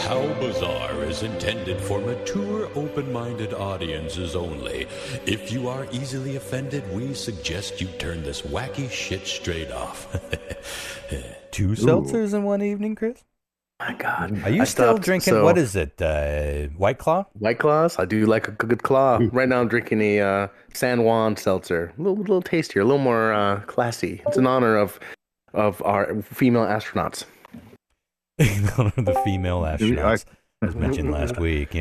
How Bizarre is intended for mature, open-minded audiences only. If you are easily offended, we suggest you turn this wacky shit straight off. Two seltzers in one evening, Chris? My God. Are you still drinking, what is it, White Claw? White Claws? I do like a good claw. Right now I'm drinking a San Juan seltzer. A little tastier, a little more classy. It's in honor of our female astronauts. In honor of the female astronauts, as mentioned last week.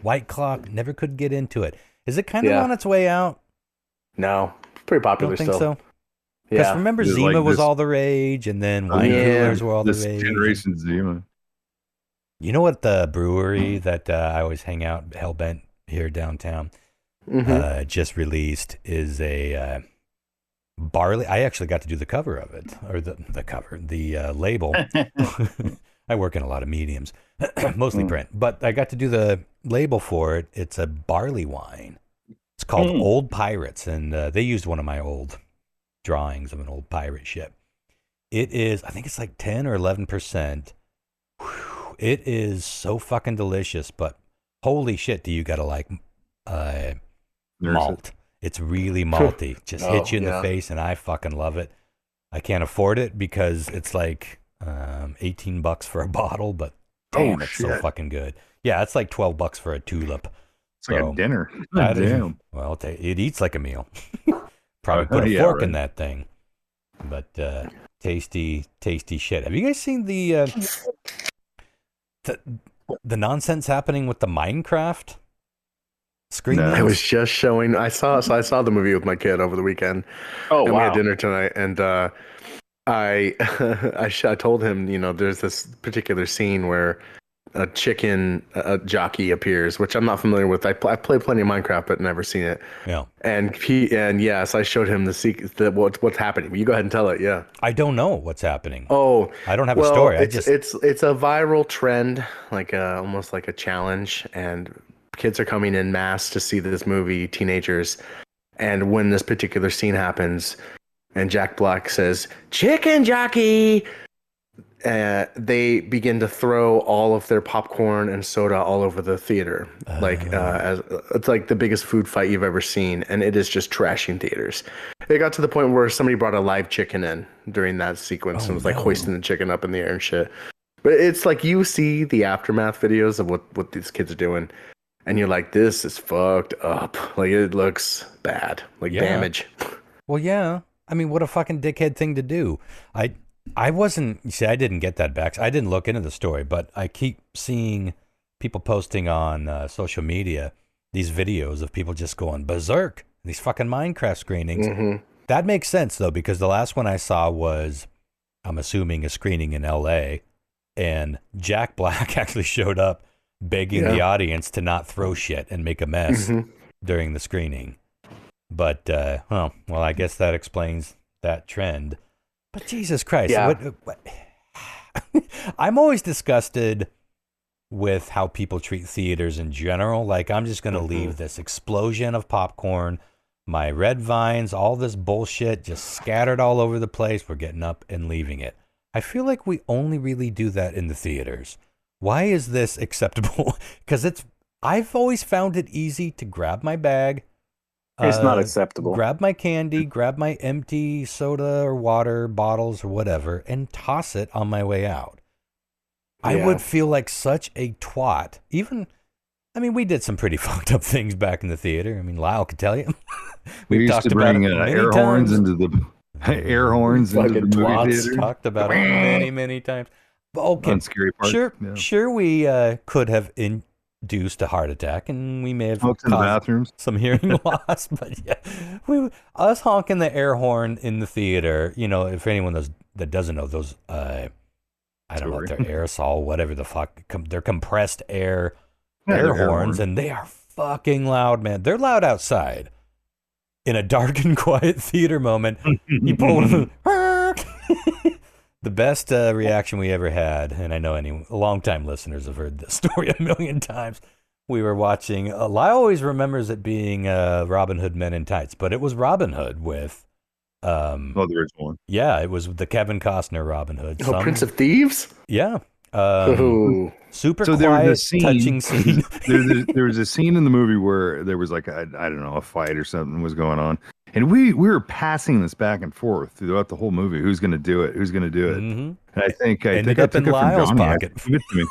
White Claw, never could get into it. Is it kind of on its way out? No, it's pretty popular still. Don't think so? Because remember, Zima like was all the rage, and then wine coolers were all the rage. Generation Zima. You know what the brewery that I always hang out, Hellbent, here downtown, just released is a barley. I actually got to do the cover of it, or the label. I work in a lot of mediums, mostly print, but I got to do the label for it. It's a barley wine. It's called Old Pirates, and they used one of my old drawings of an old pirate ship. It is, I think it's like 10 or 11%. It is so fucking delicious, but holy shit, do you gotta like malt. It's really malty. Just hits you in the face, and I fucking love it. I can't afford it because it's like $18 for a bottle, but damn, it's so fucking good. Yeah, it's like $12 for a tulip. It's like a dinner. Damn. Well, it eats like a meal. Probably put a fork in that thing. But tasty shit. Have you guys seen the nonsense happening with the Minecraft screen? No. I was just showing. I saw the movie with my kid over the weekend. Oh, and wow. We had dinner tonight, and I told him, there's this particular scene where a chicken jockey appears, which I'm not familiar with. I played plenty of Minecraft, but never seen it. Yeah. And so I showed him what's happening. You go ahead and tell it. Yeah. I don't know what's happening. Oh, I don't have a story. It's a viral trend, like almost like a challenge, and kids are coming in mass to see this movie, teenagers. And when this particular scene happens, and Jack Black says, "Chicken jockey," they begin to throw all of their popcorn and soda all over the theater, as it's like the biggest food fight you've ever seen, and it is just trashing theaters. It got to the point where somebody brought a live chicken in during that sequence and was like hoisting the chicken up in the air and shit. But it's like you see the aftermath videos of what these kids are doing, and you're like, this is fucked up. Like, it looks bad, like damage. Well, yeah. I mean, what a fucking dickhead thing to do. I didn't get that back. I didn't look into the story, but I keep seeing people posting on social media these videos of people just going berserk, these fucking Minecraft screenings. Mm-hmm. That makes sense, though, because the last one I saw was, I'm assuming, a screening in L.A., and Jack Black actually showed up begging the audience to not throw shit and make a mess during the screening. But, I guess that explains that trend. But Jesus Christ, what? I'm always disgusted with how people treat theaters in general. Like, I'm just going to leave this explosion of popcorn, my red vines, all this bullshit just scattered all over the place. We're getting up and leaving it. I feel like we only really do that in the theaters. Why is this acceptable? Because I've always found it easy to grab my bag. It's not acceptable. Grab my candy, grab my empty soda or water bottles or whatever, and toss it on my way out. I would feel like such a twat. We did some pretty fucked up things back in the theater. I mean, Lyle could tell you. We used to bring air horns into the movie theater. Talked about it many, many times. Okay, on scary parts. Sure, we could have induced a heart attack, and we may have caused some hearing loss. But us honking the air horn in the theater, if anyone that doesn't know those, I don't know if they're aerosol, whatever the fuck, they're compressed air horns, and they are fucking loud, man. They're loud outside. In a dark and quiet theater moment, you pull them. The best reaction we ever had, and I know longtime listeners have heard this story a million times. We were watching, Lyle always remembers it being Robin Hood Men in Tights, but it was Robin Hood with... the original one. Yeah, it was the Kevin Costner Robin Hood. Prince of Thieves? Yeah, Super so quiet, there was a scene, touching scene. there was a scene in the movie where there was like I don't know, a fight or something was going on, and we were passing this back and forth throughout the whole movie. Who's going to do it? Who's going to do it? Mm-hmm. And I think I Ended took up in it from Lyle's Johnny. pocket. Give it to me.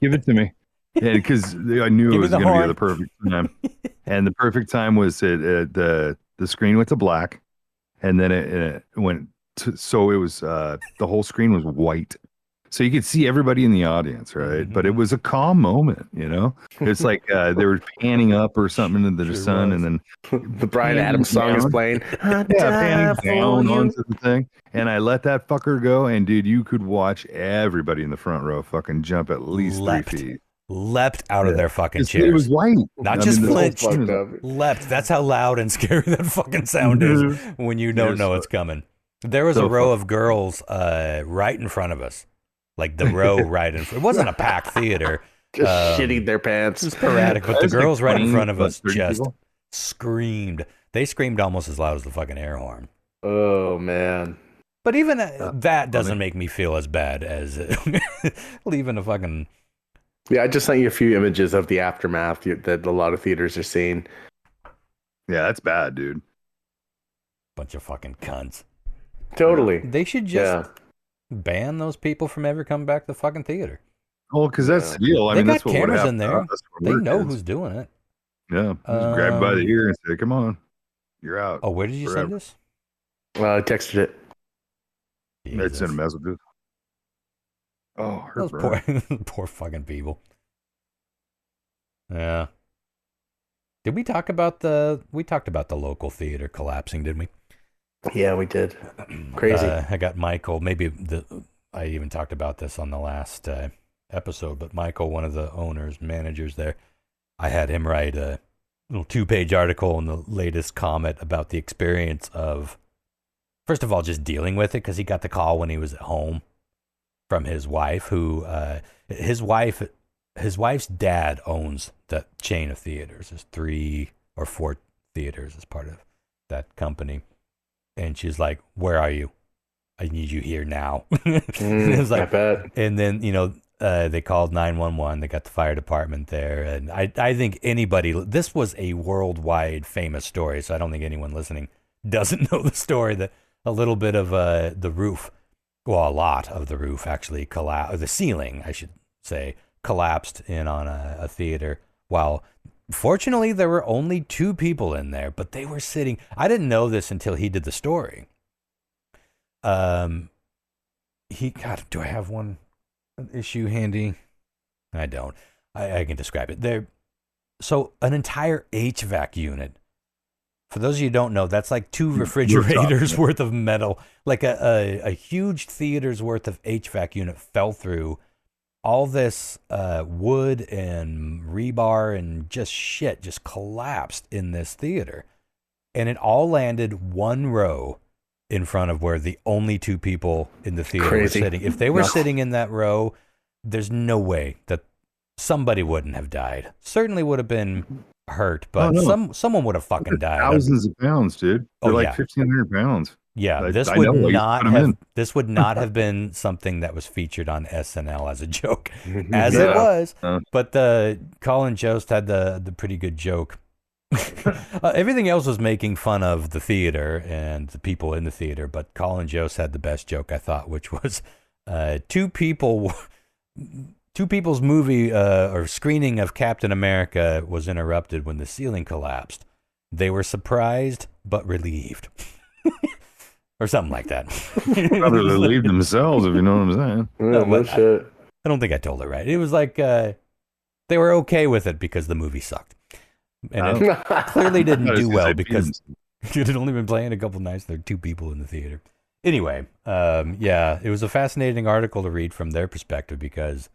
Give it to me. Yeah, because I knew it was going to be the perfect time, and the perfect time was the screen went to black, and then it went to, so it was the whole screen was white. So you could see everybody in the audience, right? Mm-hmm. But it was a calm moment, you know? It's like they were panning up or something into the sun, and then the Bryan Adams song is playing. Yeah, panning down onto the thing. And I let that fucker go, and dude, you could watch everybody in the front row fucking jump at least 3 feet. Leapt out of their fucking chairs. It was white. Not just flinched, leapt. That's how loud and scary that fucking sound is when you don't know it's coming. There was a row of girls right in front of us. Like the row right in front. It wasn't a packed theater. Just shitting their pants. It was sporadic, but the girls right in front of us just screamed. They screamed almost as loud as the fucking air horn. Oh, man. But even that doesn't make me feel as bad as leaving a fucking... Yeah, I just sent you a few images of the aftermath that a lot of theaters are seeing. Yeah, that's bad, dude. Bunch of fucking cunts. Totally. They should just ban those people from ever coming back to the fucking theater. Well, because that's the deal. I mean, that's what cameras would in there. They know who's doing it. Yeah, just grab him by the ear and say, "Come on, you're out." Oh, where did you send this? I texted it. It's in messages. Oh, those poor fucking people. Yeah. Did we talk about the local theater collapsing, didn't we? Yeah, we did. Crazy. I got Michael. I even talked about this on the last episode, but Michael, one of the owners, managers there, I had him write a little 2-page article in the latest Comet about the experience of, first of all, just dealing with it, because he got the call when he was at home from his wife, who his wife's dad owns that chain of theaters. There's 3 or 4 theaters as part of that company. And she's like, "Where are you? I need you here now." It's like, I bet. And then, they called 911. They got the fire department there. And I think this was a worldwide famous story, so I don't think anyone listening doesn't know the story. That a little bit of the roof, well, a lot of the roof actually collapsed, the ceiling, I should say, collapsed in on a theater. While fortunately there were only 2 people in there, but they were sitting. I didn't know this until he did the story. God, do I have one issue handy? I don't. I can describe it. So an entire HVAC unit. For those of you who don't know, that's like 2 refrigerators worth of metal. Like a huge theater's worth of HVAC unit fell through. All this wood and rebar and shit just collapsed in this theater. And it all landed 1 row in front of where the only 2 people in the theater were sitting. If they were sitting in that row, there's no way that somebody wouldn't have died. Certainly would have been hurt, but someone would have fucking died. Thousands of pounds, dude. They're 1,500 pounds. Yeah, this would not have been something that was featured on SNL as a joke, as it was. But Colin Jost had the pretty good joke. Everything else was making fun of the theater and the people in the theater, but Colin Jost had the best joke, I thought, which was 2 people's movie or screening of Captain America was interrupted when the ceiling collapsed. They were surprised but relieved. Or something like that. Rather relieved themselves, if you know what I'm saying. I don't think I told it right. It was like they were okay with it because the movie sucked. And it clearly didn't do well because it had only been playing a couple nights. There were 2 people in the theater. Anyway, it was a fascinating article to read from their perspective because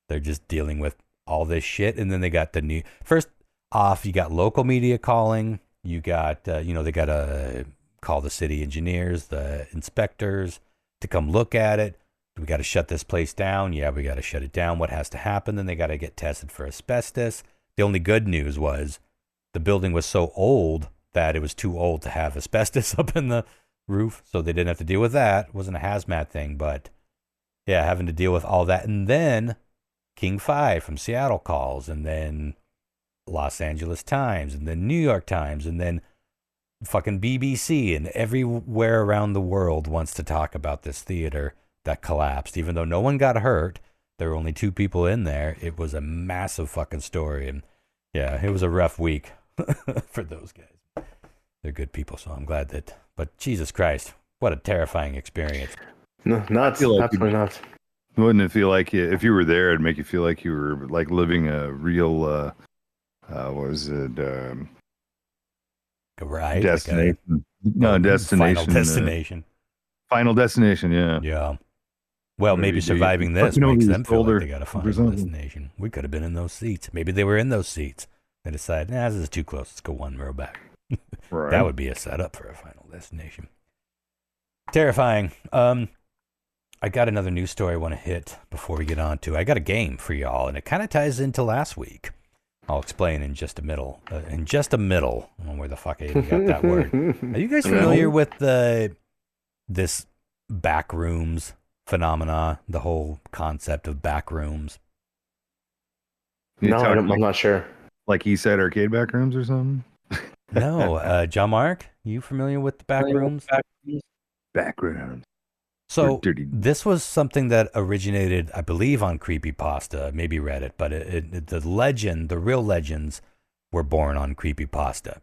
they're just dealing with all this shit. And then they got first off, you got local media calling. You got, they got to call the city engineers, the inspectors to come look at it. We got to shut this place down. Yeah, we got to shut it down. What has to happen? Then they got to get tested for asbestos. The only good news was the building was so old that it was too old to have asbestos up in the roof, so they didn't have to deal with that. It wasn't a hazmat thing, but yeah, having to deal with all that. And then King 5 from Seattle calls, and then Los Angeles Times, and then New York Times, and then fucking BBC, and everywhere around the world wants to talk about this theater that collapsed. Even though no one got hurt, there were only 2 people in there. It was a massive fucking story. And yeah, it was a rough week for those guys. They're good people, so I'm glad that. But Jesus Christ, what a terrifying experience. No, nuts. Like absolutely nuts. Wouldn't it feel like if you were there, it'd make you feel like you were like living a real, what was it? A ride? Destination. Destination. Final Destination. Final Destination, yeah. Yeah. Well, maybe surviving this makes them feel like they got a final destination. We could have been in those seats. Maybe they were in those seats. They decided, this is too close. Let's go 1 row back. Right. That would be a setup for a final destination. Terrifying. I got another news story I want to hit before we get on to. I got a game for y'all, and it kind of ties into last week. I'll explain in just a middle. I don't know where the fuck I even got that word. Are you guys familiar with this Backrooms phenomena, the whole concept of Backrooms? No, I'm not sure. Like he said, arcade Backrooms or something? No. Jon-Mark, you familiar with the Backrooms? Backrooms. So this was something that originated, I believe, on Creepypasta, maybe Reddit, but the real legends were born on Creepypasta.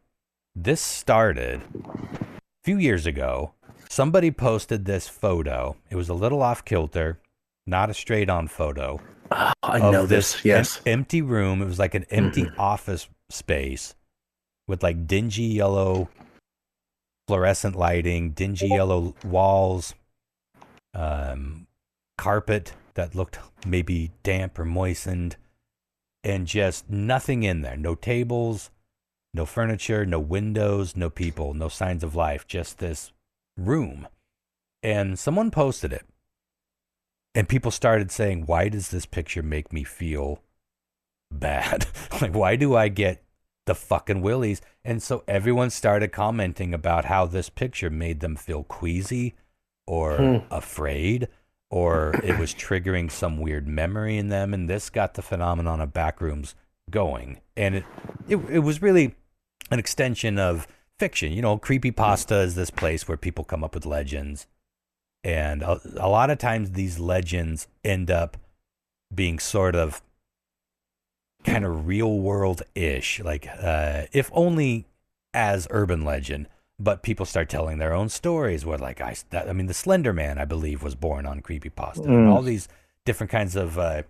This started a few years ago. Somebody posted this photo. It was a little off kilter, not a straight on photo. Oh, I know this. Yes. Empty room. It was like an empty office space with like dingy yellow fluorescent lighting, dingy yellow walls, carpet that looked maybe damp or moistened, and just nothing in there. No tables, no furniture, no windows, no people, no signs of life, just this room. And someone posted it, and people started saying, why does this picture make me feel bad? Like, why do I get the fucking willies? And so everyone started commenting about how this picture made them feel queasy or afraid, or it was triggering some weird memory in them. And this got the phenomenon of Backrooms going. And it was really an extension of fiction. You know, Creepypasta is this place where people come up with legends. And a lot of times these legends end up being sort of kind of real world-ish, like if only as urban legend, but people start telling their own stories where, like, I mean, the Slender Man, I believe, was born on Creepypasta. And all these different kinds of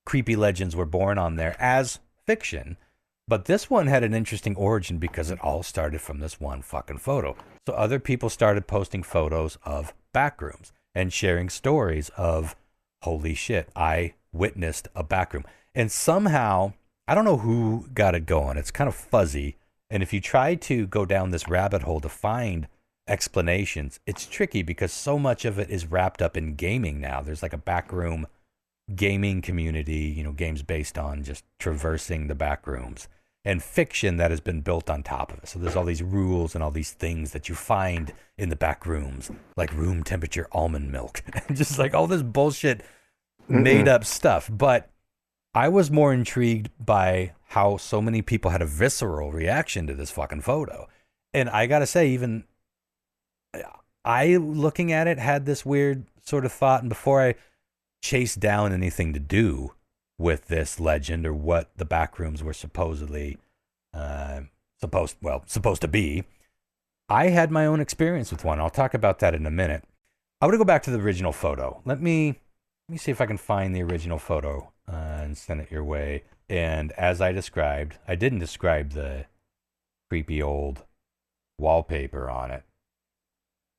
creepy legends were born on there as fiction. But this one had an interesting origin because it all started from this one fucking photo. So other people started posting photos of Backrooms and sharing stories of, holy shit, I witnessed a backroom. And somehow, I don't know who got it going. It's kind of fuzzy. And if you try to go down this rabbit hole to find explanations, it's tricky because so much of it is wrapped up in gaming now. There's like a backroom gaming community, you know, games based on just traversing the backrooms, and fiction that has been built on top of it. So there's all these rules and all these things that you find in the back rooms, like room temperature almond milk, and just like all this bullshit made up stuff. But I was more intrigued by how so many people had a visceral reaction to this fucking photo. And I gotta say, even I, looking at it, had this weird sort of thought, and before I chased down anything to do with this legend or what the Backrooms were supposedly supposed to be, I had my own experience with one. I'll talk about that in a minute. I want to go back to the original photo. Let me see if I can find the original photo and send it your way. And as I described, I didn't describe the creepy old wallpaper on it.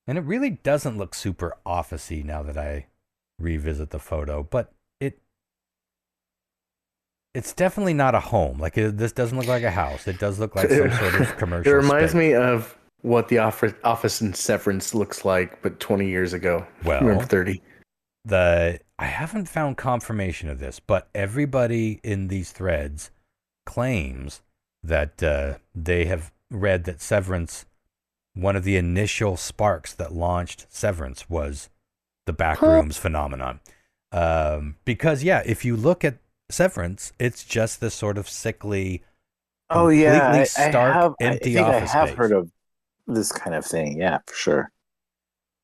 And it really doesn't look super office-y now that I revisit the photo, but it's definitely not a home. Like, this doesn't look like a house. It does look like some sort of commercial It reminds space. me of what the office in Severance looks like, but 20 years ago. Well, 30. I haven't found confirmation of this, but everybody in these threads claims that they have read that Severance, one of the initial sparks that launched Severance, was the Backrooms phenomenon. Because if you look at Severance, it's just this sort of sickly, completely stark, empty office space. I have heard of this kind of thing. Yeah, for sure.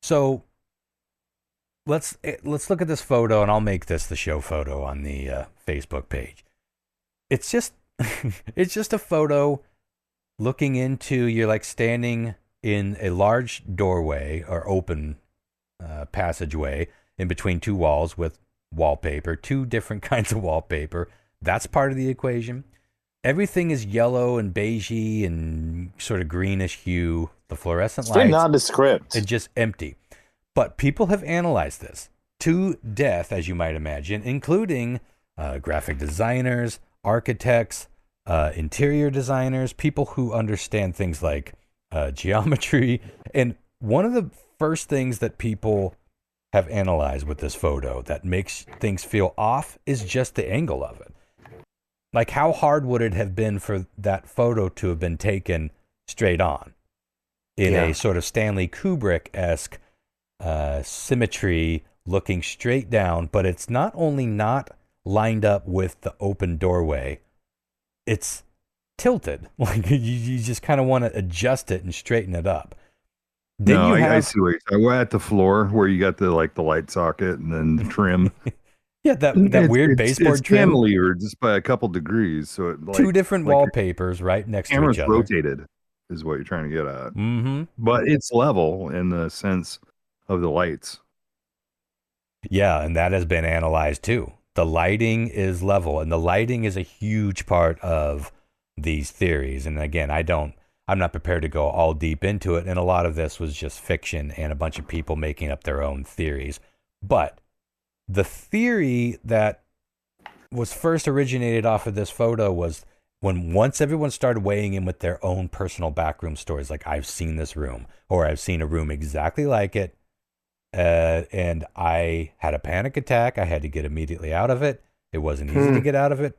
So let's look at this photo, and I'll make this the show photo on the Facebook page. It's just it's just a photo looking into, you're like standing in a large doorway or open passageway in between two walls with wallpaper, two different kinds of wallpaper. That's part of the equation. Everything is yellow and beigey and sort of greenish hue. The fluorescent lights. Very nondescript. And just empty. But people have analyzed this to death, as you might imagine, including graphic designers, architects, interior designers, people who understand things like geometry. And one of the first things that people have analyzed with this photo that makes things feel off is just the angle of it. Like, how hard would it have been for that photo to have been taken straight on in a sort of Stanley Kubrick-esque symmetry, looking straight down, but it's not only not lined up with the open doorway, it's tilted. Like, you just kind of want to adjust it and straighten it up. I see what you're saying. We're at the floor where you got the light socket and then the trim. that weird baseboard trim. Cantilevered just by a couple degrees. So it, two different wallpapers right next to each other. Rotated is what you're trying to get at. Mm-hmm. But it's level in the sense of the lights. Yeah, and that has been analyzed too. The lighting is level, and the lighting is a huge part of these theories. And again, I'm not prepared to go all deep into it, and a lot of this was just fiction and a bunch of people making up their own theories. But the theory that was first originated off of this photo was once everyone started weighing in with their own personal backroom stories, like, I've seen this room, or I've seen a room exactly like it, and I had a panic attack. I had to get immediately out of it. It wasn't easy to get out of it.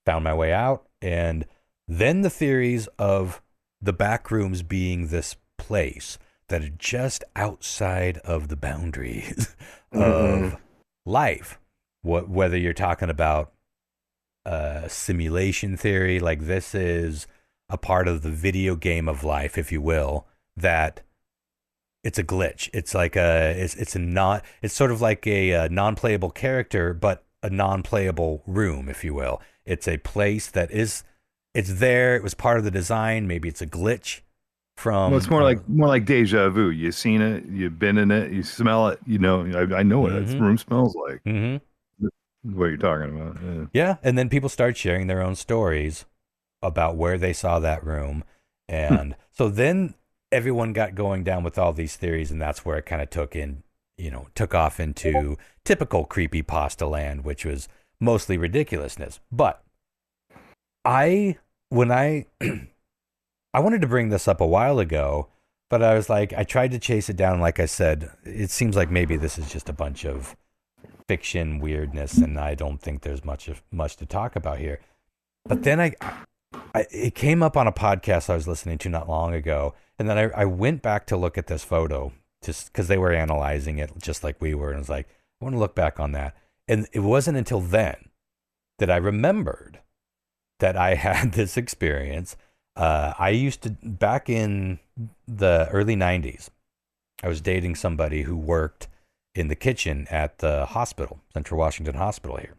Found my way out. And then the theories of the Backrooms being this place that are just outside of the boundaries of life. Whether you're talking about simulation theory, like this is a part of the video game of life, if you will, that it's a glitch. It's like it's sort of like a non-playable character, but a non-playable room, if you will. It's a place that it's there. It was part of the design. Maybe it's a glitch from. Well, it's more like deja vu. You've seen it. You've been in it. You smell it. You know. I know what this room smells like. Mm-hmm. What you're talking about. Yeah, and then people start sharing their own stories about where they saw that room, and so then everyone got going down with all these theories, and that's where it kind of took off into typical creepypasta land, which was mostly ridiculousness. But I wanted to bring this up a while ago, but I was like, I tried to chase it down. Like I said, it seems like maybe this is just a bunch of fiction weirdness, and I don't think there's much to talk about here. But then it came up on a podcast I was listening to not long ago, and then I went back to look at this photo just because they were analyzing it just like we were, and I was like, I want to look back on that. And it wasn't until then that I remembered that I had this experience. I used to, back in the early 90s, I was dating somebody who worked in the kitchen at the hospital, Central Washington Hospital here.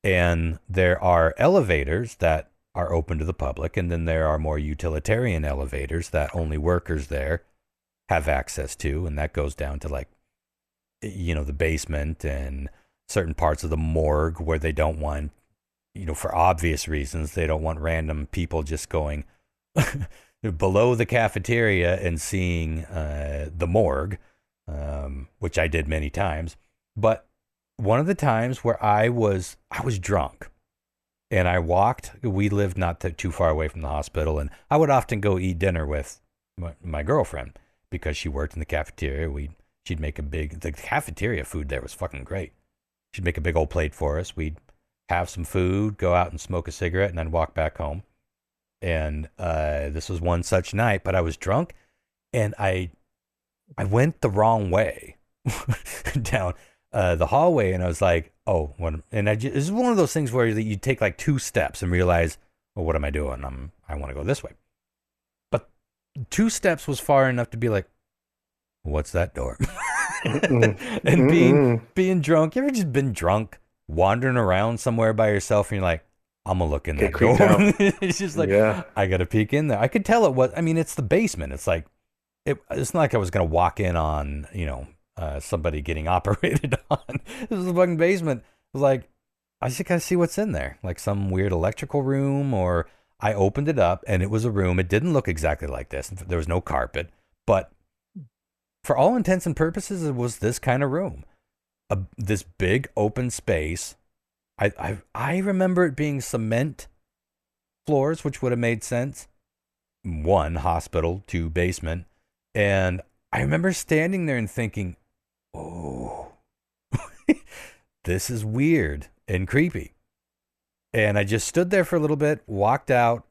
And there are elevators that are open to the public, and then there are more utilitarian elevators that only workers there have access to, and that goes down to, like, the basement and certain parts of the morgue where they don't want, for obvious reasons, they don't want random people just going below the cafeteria and seeing the morgue, which I did many times. But one of the times where I was drunk, and I walked, we lived not too far away from the hospital, and I would often go eat dinner with my girlfriend because she worked in the cafeteria. She'd make the cafeteria food there was fucking great. She'd make a big old plate for us. We'd have some food, go out and smoke a cigarette, and then walk back home. And this was one such night, but I was drunk, and I went the wrong way. down the hallway, and I was like, oh, what? And this is one of those things where you take like 2 steps and realize, well, what am I doing? I want to go this way. But 2 steps was far enough to be like, what's that door? And being drunk. You ever just been drunk, wandering around somewhere by yourself, and you're like, I'm gonna look in that door. It's just like, I gotta peek in there. I could tell it was. I mean, it's the basement. It's like, it's not like I was gonna walk in on, somebody getting operated on. This is the fucking basement. It was like, I just gotta see what's in there, like some weird electrical room. Or I opened it up, and it was a room. It didn't look exactly like this. There was no carpet, but for all intents and purposes, it was this kind of room. This big open space. I remember it being cement floors, which would have made sense. 1, hospital, 2, basement. And I remember standing there and thinking, oh, this is weird and creepy. And I just stood there for a little bit, walked out,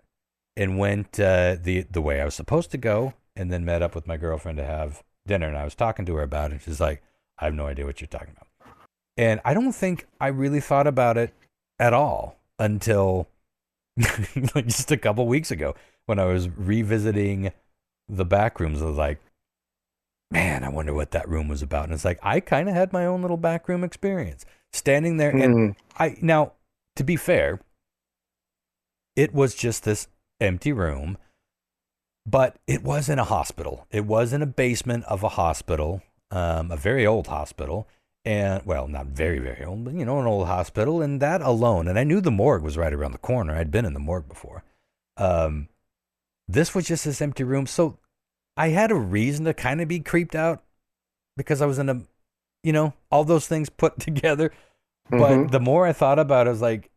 and went the way I was supposed to go, and then met up with my girlfriend to have dinner. And I was talking to her about it. She's like, I have no idea what you're talking about. And I don't think I really thought about it at all until like just a couple weeks ago when I was revisiting the Backrooms. I was like, man, I wonder what that room was about. And it's like, I kind of had my own little backroom experience standing there. And now, to be fair, it was just this empty room, but it was in a hospital. It was in a basement of a hospital, a very old hospital. And, well, not very, very old, but, an old hospital. And that alone, and I knew the morgue was right around the corner. I'd been in the morgue before. This was just this empty room. So I had a reason to kind of be creeped out because I was in a, all those things put together. But the more I thought about it, I was like,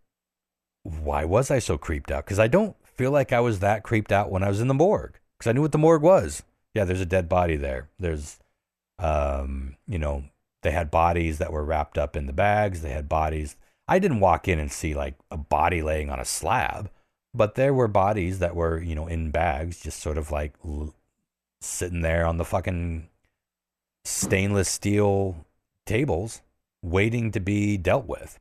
why was I so creeped out? Because I don't feel like I was that creeped out when I was in the morgue. Because I knew what the morgue was. Yeah, there's a dead body there. There's, they had bodies that were wrapped up in the bags. They had bodies. I didn't walk in and see like a body laying on a slab, but there were bodies that were, in bags, just sort of like sitting there on the fucking stainless steel tables waiting to be dealt with.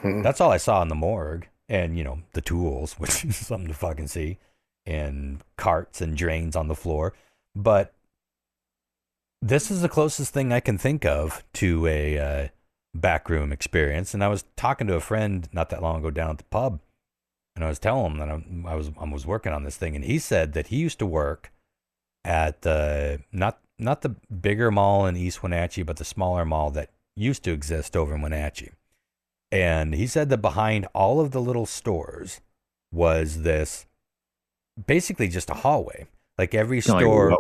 That's all I saw in the morgue. And, the tools, which is something to fucking see, and carts and drains on the floor. But this is the closest thing I can think of to a backroom experience. And I was talking to a friend not that long ago down at the pub, and I was telling him that I was working on this thing, and he said that he used to work at not the bigger mall in East Wenatchee, but the smaller mall that used to exist over in Wenatchee. And he said that behind all of the little stores was this basically just a hallway. Like every store.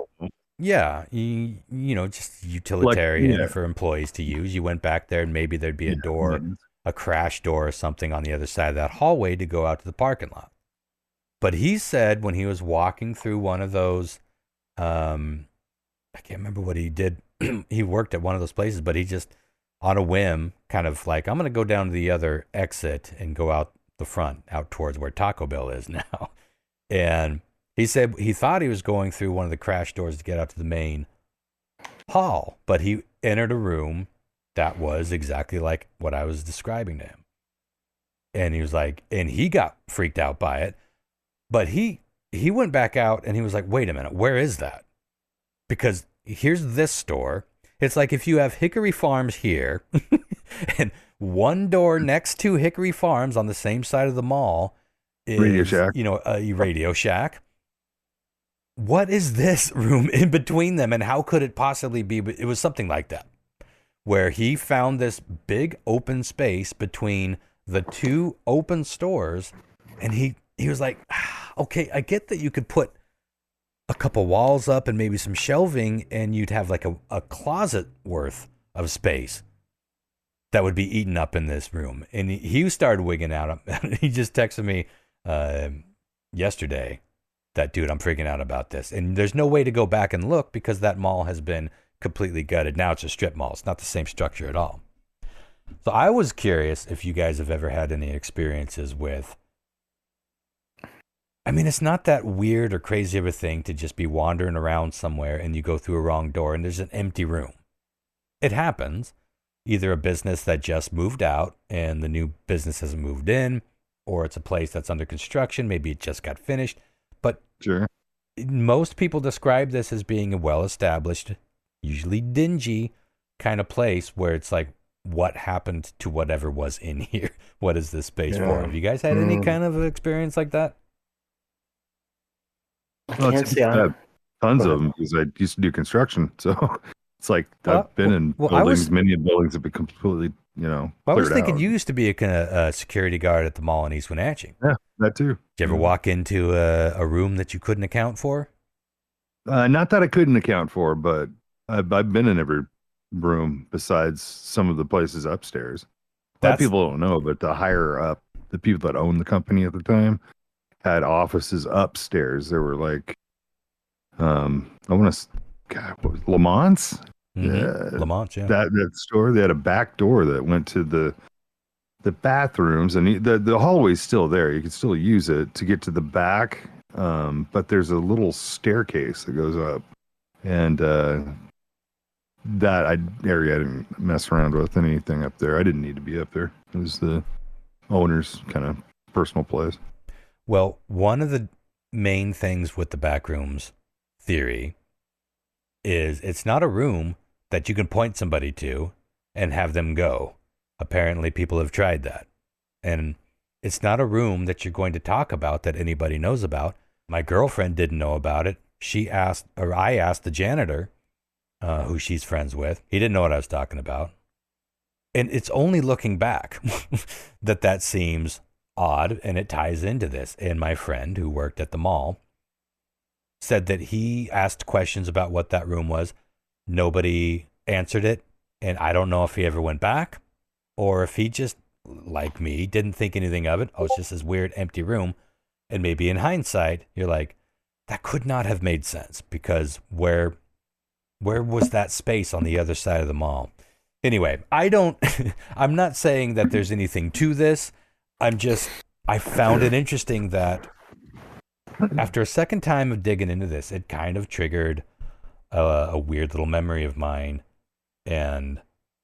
Yeah, just utilitarian for employees to use. You went back there and maybe there'd be a door, a crash door or something on the other side of that hallway to go out to the parking lot. But he said when he was walking through one of those, I can't remember what he did. He worked at one of those places, but he just, on a whim, kind of like, I'm going to go down to the other exit and go out the front, out towards where Taco Bell is now. And he said he thought he was going through one of the crash doors to get out to the main hall, but he entered a room that was exactly like what I was describing to him. And he was like, and he got freaked out by it, but he went back out and he was like, wait a minute, where is that? Because here's this store. It's like if you have Hickory Farms here and one door next to Hickory Farms on the same side of the mall is, Radio Shack. A Radio Shack. What is this room in between them, and how could it possibly be? It was something like that, where he found this big open space between the 2 open stores, and he was like, okay, I get that you could put a couple walls up and maybe some shelving, and you'd have like a closet worth of space that would be eaten up in this room. And he started wigging out. He just texted me yesterday that, dude, I'm freaking out about this. And there's no way to go back and look because that mall has been completely gutted. Now it's a strip mall. It's not the same structure at all. So I was curious if you guys have ever had any experiences with, I mean, it's not that weird or crazy of a thing to just be wandering around somewhere and you go through a wrong door and there's an empty room. it happens. Either a business that just moved out and the new business hasn't moved in, or it's a place that's under construction. Maybe it just got finished. But Sure. most people describe this as being a well-established, usually dingy kind of place where it's like, what happened to whatever was in here? What is this space for? Have you guys had any kind of experience like that? Well, I have tons of them because I used to do construction. So it's like I've been in buildings. Many buildings have been completely, I was thinking out. you used to be a security guard at the mall in East Wenatchee. Yeah, that too. Did you ever walk into a room that you couldn't account for? Not that I couldn't account for, but I've been in every room besides some of the places upstairs. That people don't know, but the higher up, the people that owned the company at the time had offices upstairs. There were like, I want to, God, what was Lamont's? Lamont, yeah. That store, they had a back door that went to the bathrooms, and the hallway's still there. You can still use it to get to the back, but there's a little staircase that goes up, and that area I didn't mess around with anything up there. I didn't need to be up there. It was the owner's kind of personal place. Well, one of the main things with the Backrooms theory is it's not a room that you can point somebody to and have them go. Apparently, people have tried that. And it's not a room that you're going to talk about that anybody knows about. My girlfriend didn't know about it. I asked the janitor, who she's friends with. He didn't know what I was talking about. And it's only looking back that seems odd, and it ties into this. And my friend who worked at the mall said that he asked questions about what that room was. Nobody answered it. And I don't know if he ever went back or if he just, like me, didn't think anything of it. Oh, it's just this weird empty room. And maybe in hindsight, you're like, that could not have made sense because where was that space on the other side of the mall? Anyway, I'm not saying that there's anything to this. I found it interesting that after a second time of digging into this, it kind of triggered a weird little memory of mine. And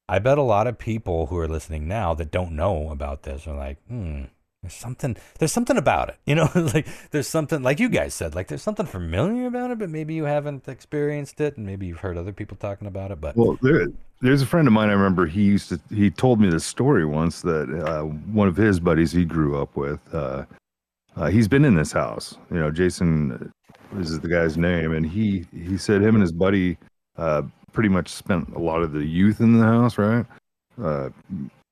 I bet a lot of people who are listening now that don't know about this are like, there's something about it. You know, like there's something, like you guys said, like there's something familiar about it, but maybe you haven't experienced it and maybe you've heard other people talking about it. But well, there's a friend of mine. I remember he told me this story once that one of his buddies he grew up with, he's been in this house. You know, Jason is the guy's name, and he said him and his buddy pretty much spent a lot of the youth in the house, right?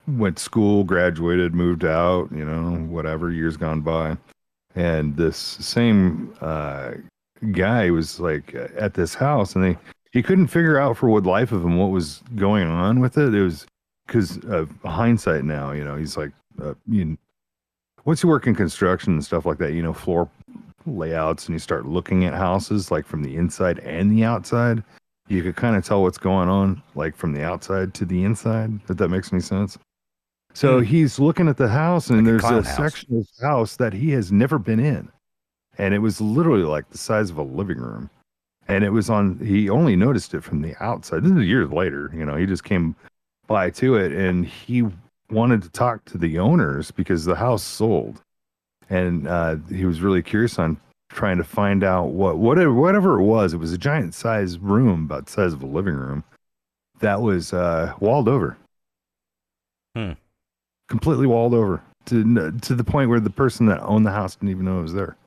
Went to school, graduated, moved out, you know, whatever, years gone by. And this same guy was like at this house, and he couldn't figure out for what life of him what was going on with it. It was because of hindsight now, you know, he's like, once you work in construction and stuff like that, you know, floor layouts, and you start looking at houses like from the inside and the outside, you could kind of tell what's going on like from the outside to the inside, if that makes any sense. So he's looking at the house, and like there's a section of the house that he has never been in. And it was literally like the size of a living room. And it was he only noticed it from the outside. This is years later, you know, he just came by to it, and he wanted to talk to the owners because the house sold. And he was really curious on trying to find out whatever it was. It was a giant size room, about the size of a living room, that was walled over. Completely walled over to the point where the person that owned the house didn't even know it was there.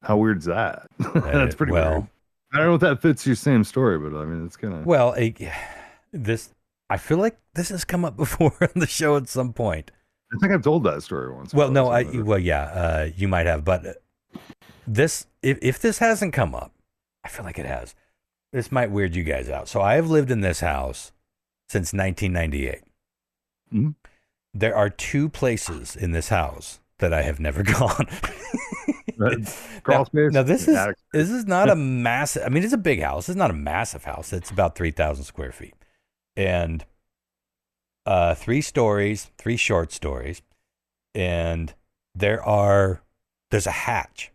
How weird is that? That's pretty weird. I don't know if that fits your same story, but I mean, it's kind of... Well, I feel like this has come up before on the show at some point. I think I've told that story once. Well, no, you might have, but this, if this hasn't come up, I feel like it has. This might weird you guys out. So I have lived in this house since 1998. Mm-hmm. There are 2 places in this house that I have never gone. Now this is not a massive. I mean, it's a big house. It's not a massive house. It's about 3,000 square feet, and 3 stories, 3 short stories, and there's a hatch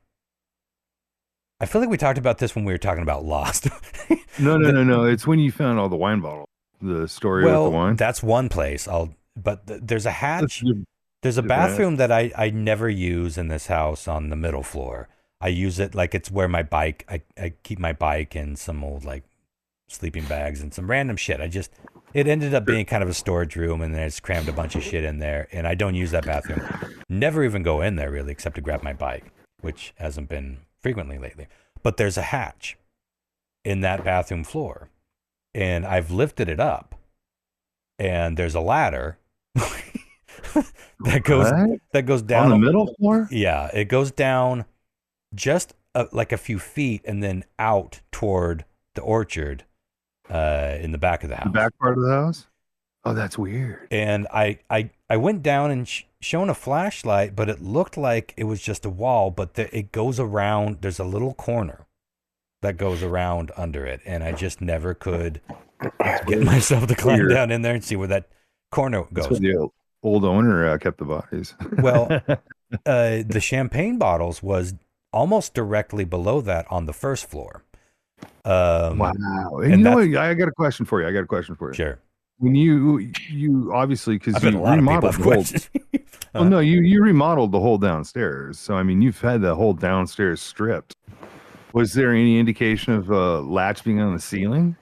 I feel like we talked about this when we were talking about Lost. No. It's when you found all the wine bottles. The story with the wine. That's one place. There's a hatch. There's a bathroom that I never use in this house on the middle floor. I use it like it's where my bike. I keep my bike and some old like sleeping bags and some random shit. It ended up being kind of a storage room, and then I just crammed a bunch of shit in there. And I don't use that bathroom. Never even go in there really, except to grab my bike, which hasn't been frequently lately. But there's a hatch in that bathroom floor, and I've lifted it up, and there's a ladder that goes down on the middle floor. Yeah, it goes down just like a few feet, and then out toward the orchard in the back of the house. The back part of the house. Oh, that's weird. And I went down and shone a flashlight, but it looked like it was just a wall, but it goes around. There's a little corner that goes around under it, and I just never could get myself to climb down in there and see where that corner goes. That's where the old owner kept the bodies. Well, the champagne bottles was almost directly below that on the first floor. Wow. And you know what? I got a question for you. Sure. When you obviously, because you remodeled the whole, well, no, you remodeled the whole downstairs. So I mean, you've had the whole downstairs stripped. Was there any indication of latch being on the ceiling?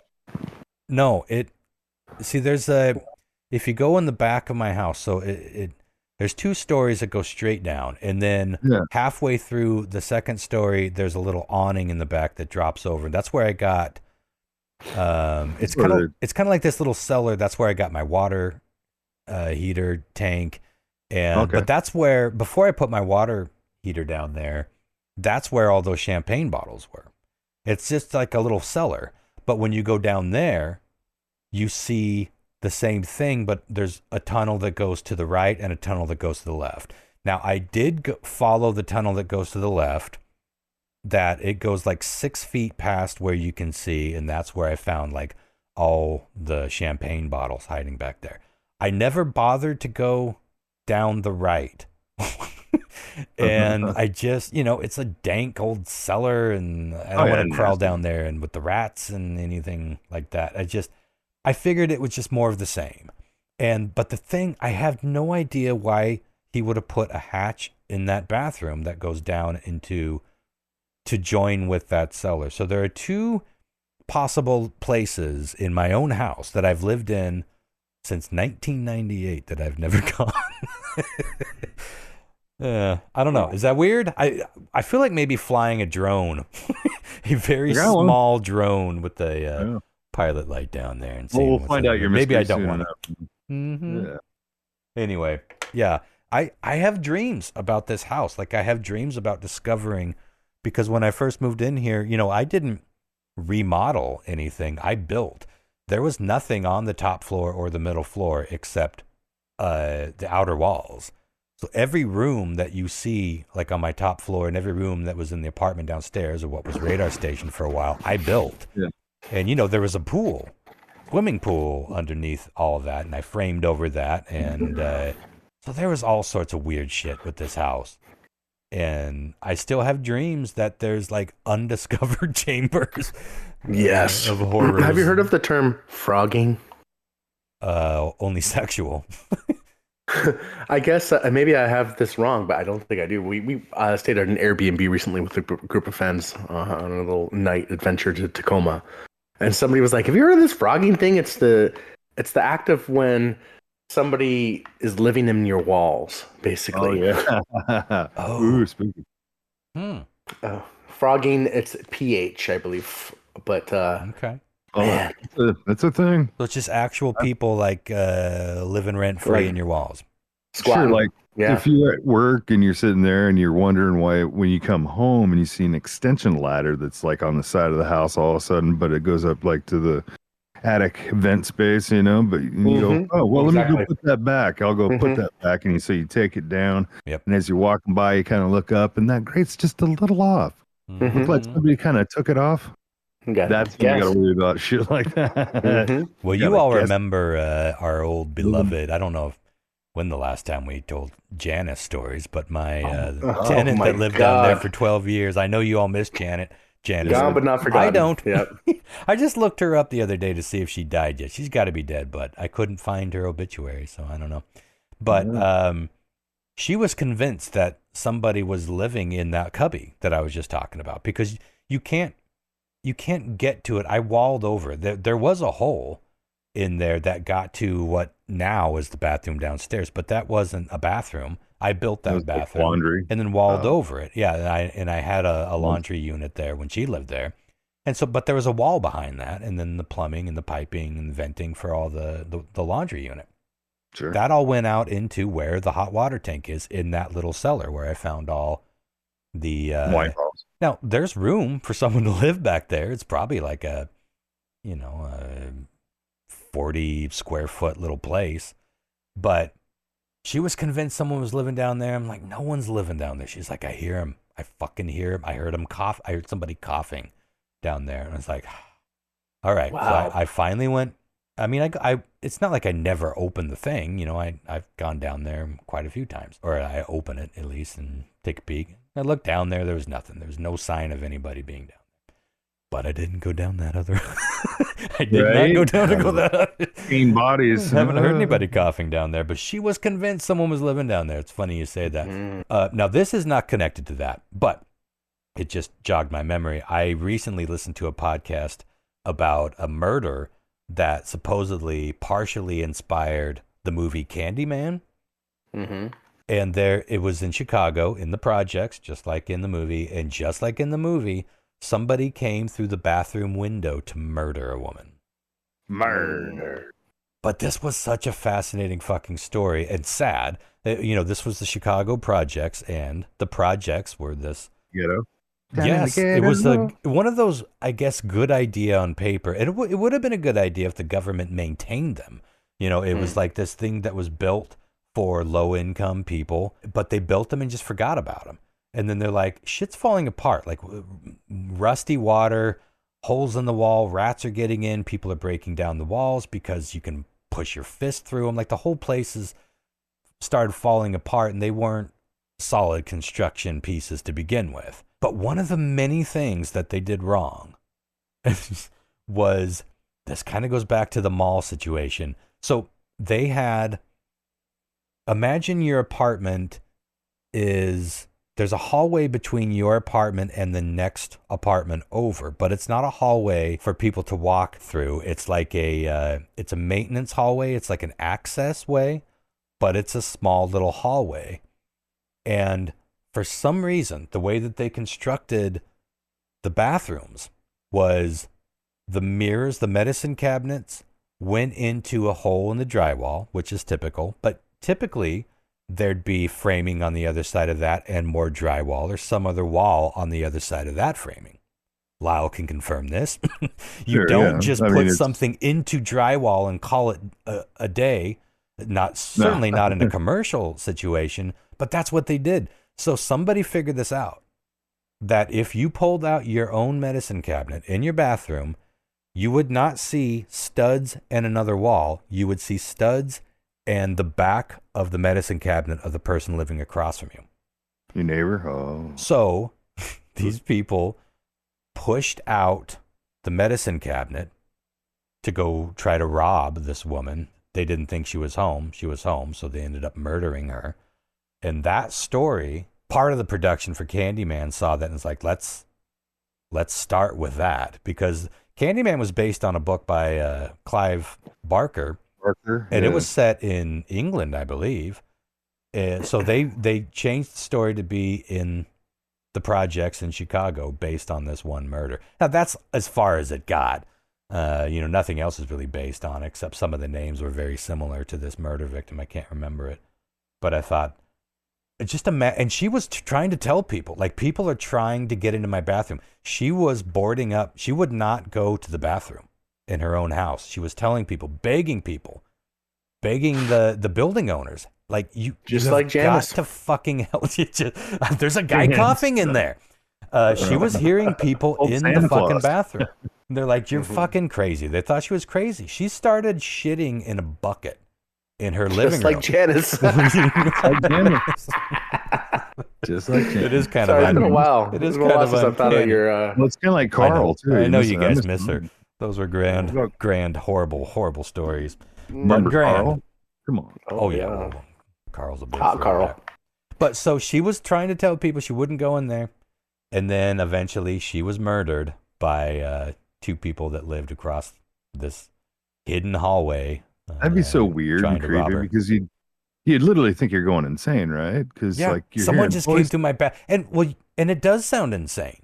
No, if you go in the back of my house, so there's 2 stories that go straight down, and then halfway through the second story, there's a little awning in the back that drops over. That's where I got. It's kind of like this little cellar. That's where I got my water heater tank, but that's where, before I put my water heater down there, that's where all those champagne bottles were. It's just like a little cellar, but when you go down there, you see the same thing, but there's a tunnel that goes to the right and a tunnel that goes to the left. Now, I did follow the tunnel that goes to the left, that it goes like 6 feet past where you can see, and that's where I found like all the champagne bottles hiding back there. I never bothered to go down the right. And I just, it's a dank old cellar, and I don't want to crawl down there and with the rats and anything like that. I figured it was just more of the same. But the thing, I have no idea why he would have put a hatch in that bathroom that goes down to join with that cellar. So there are 2 possible places in my own house that I've lived in since 1998 that I've never gone. I don't know. Is that weird? I feel like maybe flying a drone, a very small drone with a pilot light down there, and seeing we'll find out your maybe I don't want to. Yeah. Anyway, yeah, I have dreams about this house. Like I have dreams about discovering, because when I first moved in here, I didn't remodel anything. I built. There was nothing on the top floor or the middle floor except the outer walls. So every room that you see, like on my top floor, and every room that was in the apartment downstairs, or what was Radar Station for a while, I built. Yeah. And, there was a swimming pool underneath all of that, and I framed over that. And so there was all sorts of weird shit with this house. And I still have dreams that there's like undiscovered chambers. Yes. Of horrors. Have you heard of the term phrogging? Only sexual. I guess maybe I have this wrong, but I don't think I do. We stayed at an Airbnb recently with a group of friends on a little night adventure to Tacoma, and somebody was like, "Have you heard of this phrogging thing? It's the act of when somebody is living in your walls, basically." Oh yeah. Ooh, spooky. Phrogging, it's PH, I believe, but okay. Man. That's a thing. So it's just actual people like living rent free in your walls. Squatting. Sure, like if you're at work and you're sitting there and you're wondering why, when you come home and you see an extension ladder that's like on the side of the house all of a sudden, but it goes up like to the attic vent space, but you go, oh, well, let me go put that back. I'll go put that back. And so you take it down. Yep. And as you're walking by, you kind of look up and that grate's just a little off. Looks like somebody kind of took it off. That's when you got to worry about shit like that. Well, you all remember our old beloved, I don't know when the last time we told Janice stories, but my tenant that lived down there for 12 years, I know you all miss Janet. Janice. Gone but not forgotten. I don't. Yep. I just looked her up the other day to see if she died yet. She's got to be dead, but I couldn't find her obituary, so I don't know. But she was convinced that somebody was living in that cubby that I was just talking about, because you can't get to it. I walled over. There was a hole in there that got to what now is the bathroom downstairs, but that wasn't a bathroom. I built that bathroom, like laundry, and then walled over it. Yeah, and I had a laundry unit there when she lived there, and so but there was a wall behind that, and then the plumbing and the piping and venting for all the laundry unit. Sure. That all went out into where the hot water tank is, in that little cellar where I found all the wine bottles. Now there's room for someone to live back there. It's probably like a 40 square foot little place, but she was convinced someone was living down there. I'm like, no one's living down there. She's like, I hear him. I fucking hear him. I heard him cough. I heard somebody coughing down there. And I was like, all right. Wow. So I finally went. I mean, I it's not like I never opened the thing. I've gone down there quite a few times, or I open it at least and take a peek. I looked down there. There was nothing. There was no sign of anybody being down there. But I didn't go down that other. I did not go down to go that. Clean bodies. Haven't heard anybody coughing down there, but she was convinced someone was living down there. It's funny you say that. Now this is not connected to that, but it just jogged my memory. I recently listened to a podcast about a murder that supposedly partially inspired the movie Candyman. Mm-hmm. And it was in Chicago, in the projects, just like in the movie, and just like in the movie, somebody came through the bathroom window to murder a woman. Murder. But this was such a fascinating fucking story, and sad. This was the Chicago projects, and the projects were this. Ghetto. Yes, it was one of those, I guess, good idea on paper. It would have been a good idea if the government maintained them. It was like this thing that was built for low-income people, but they built them and just forgot about them. And then they're like, shit's falling apart, like rusty water, holes in the wall, rats are getting in, people are breaking down the walls because you can push your fist through them. Like the whole place started falling apart, and they weren't solid construction pieces to begin with. But one of the many things that they did wrong was, this kind of goes back to the mall situation. So they had, imagine your apartment there's a hallway between your apartment and the next apartment over, but it's not a hallway for people to walk through. It's like it's a maintenance hallway. It's like an access way, but it's a small little hallway. And for some reason, the way that they constructed the bathrooms was the mirrors, the medicine cabinets went into a hole in the drywall, which is typical, but typically there'd be framing on the other side of that and more drywall or some other wall on the other side of that framing. Lyle can confirm this. You don't just put something into drywall and call it a day. Certainly not in a commercial situation, but that's what they did. So somebody figured this out, that if you pulled out your own medicine cabinet in your bathroom, you would not see studs and another wall. You would see studs and the back of the medicine cabinet of the person living across from you. Your neighbor? Oh. So these people pushed out the medicine cabinet to go try to rob this woman. They didn't think she was home. She was home, so they ended up murdering her. And that story, part of the production for Candyman saw that and was like, let's start with that, because Candyman was based on a book by Clive Barker. And it was set in England, I believe. So they changed the story to be in the projects in Chicago based on this one murder. Now, that's as far as it got. Nothing else is really based on, except some of the names were very similar to this murder victim. I can't remember it. But I thought, and she was trying to tell people, like, people are trying to get into my bathroom. She was boarding up. She would not go to the bathroom in her own house. She was telling people, begging the building owners, like, you like Janice, got to fucking help. There's a guy coughing in there. She was hearing people in the fucking bathroom. They're like, you're fucking crazy. They thought she was crazy. She started shitting in a bucket in her living room. Like Janice. Just like Candyman. It is kind Sorry, of. it's been a while. It is been a kind while of since I thought of your. Well, it's kind of like Carl too. I know you I guys miss her. him. Those were grand, horrible stories. Remember But grand. Carl? Come on. Oh yeah. Well, Carl's a big Hot Carl. But so she was trying to tell people she wouldn't go in there, and then eventually she was murdered by two people that lived across this hidden hallway. That'd be so weird and creepy because you'd literally think you're going insane, right? Because like someone just came through my back, and it does sound insane.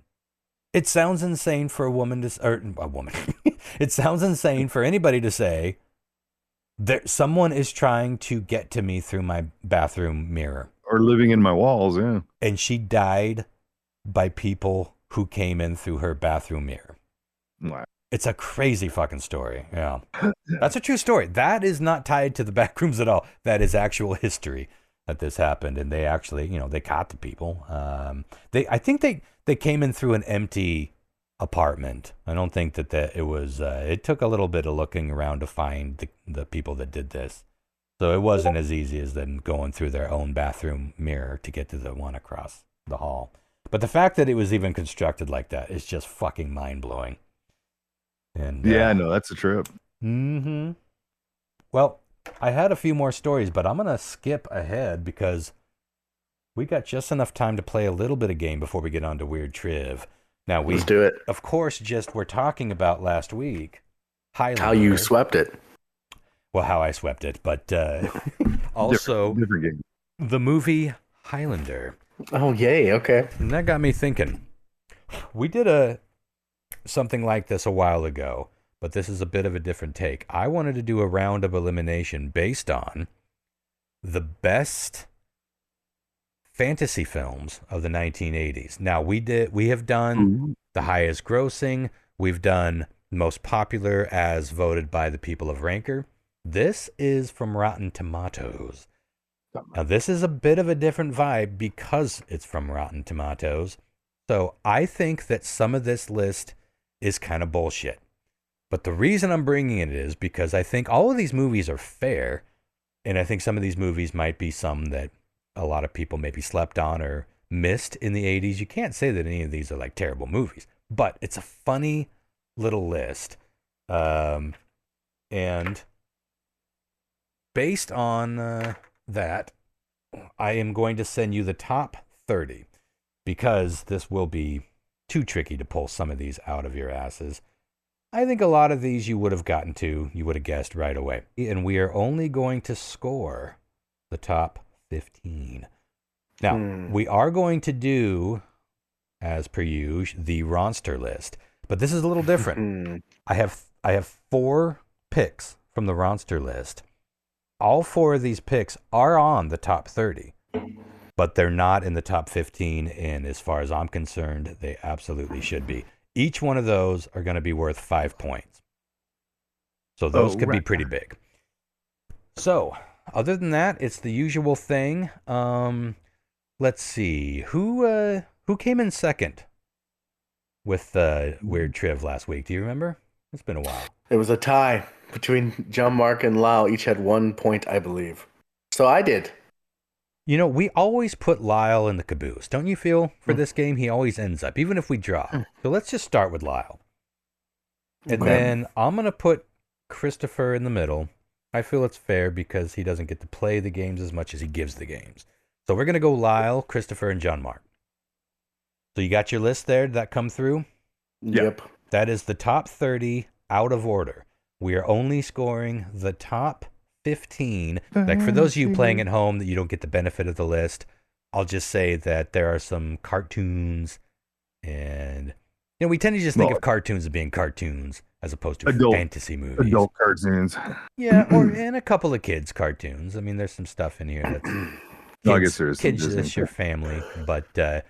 It sounds insane for a woman a woman. It sounds insane for anybody to say that someone is trying to get to me through my bathroom mirror or living in my walls. Yeah, and she died by people who came in through her bathroom mirror. Wow. It's a crazy fucking story. Yeah. That's a true story. That is not tied to the Backrooms at all. That is actual history that this happened. And they actually, they caught the people. I think they came in through an empty apartment. I don't think that it was, it took a little bit of looking around to find the people that did this. So it wasn't as easy as them going through their own bathroom mirror to get to the one across the hall. But the fact that it was even constructed like that is just fucking mind-blowing. And yeah, no, that's a trip. Mm-hmm. Well, I had a few more stories, but I'm going to skip ahead because we got just enough time to play a little bit of game before we get on to Weird Triv. Now, let's do it. Of course, just we're talking about last week. Highlander. How you swept it. Well, how I swept it, but also different game. The movie Highlander. Oh, yay. Okay. And that got me thinking. We did something like this a while ago, but this is a bit of a different take. I wanted to do a round of elimination based on the best fantasy films of the 1980s. Now, we have done the highest grossing. We've done most popular as voted by the people of Ranker. This is from Rotten Tomatoes. Now, this is a bit of a different vibe because it's from Rotten Tomatoes. So I think that some of this list is kind of bullshit. But the reason I'm bringing it is because I think all of these movies are fair. And I think some of these movies might be some that a lot of people maybe slept on or missed in the 80s. You can't say that any of these are like terrible movies. But it's a funny little list. And based on that, I am going to send you the top 30 because this will be too tricky to pull some of these out of your asses. I think a lot of these you would have gotten to, you would have guessed right away. And we are only going to score the top 15. Now, we are going to do, as per usual, the Ronster list. But this is a little different. I have 4 picks from the Ronster list. All 4 of these picks are on the top 30, but they're not in the top 15. And as far as I'm concerned, they absolutely should be. Each one of those are going to be worth 5 points. So those could be pretty big. So other than that, it's the usual thing. Let's see. Who came in second with Weird Triv last week? Do you remember? It's been a while. It was a tie between Jon-Mark and Lyle. Each had 1 point, I believe. So I did. You know, we always put Lyle in the caboose. Don't you feel for this game? He always ends up, even if we draw. So let's just start with Lyle. And then I'm going to put Christopher in the middle. I feel it's fair because he doesn't get to play the games as much as he gives the games. So we're going to go Lyle, Christopher, and Jon-Mark. So you got your list there? Did that come through? Yep. That is the top 30 out of order. We are only scoring the top 15. Like for those of you playing at home that you don't get the benefit of the list, I'll just say that there are some cartoons and we tend to just think of cartoons as being cartoons as opposed to fantasy movies. Adult cartoons. Yeah, and a couple of kids cartoons. I mean, there's some stuff in here that's kids is your family. But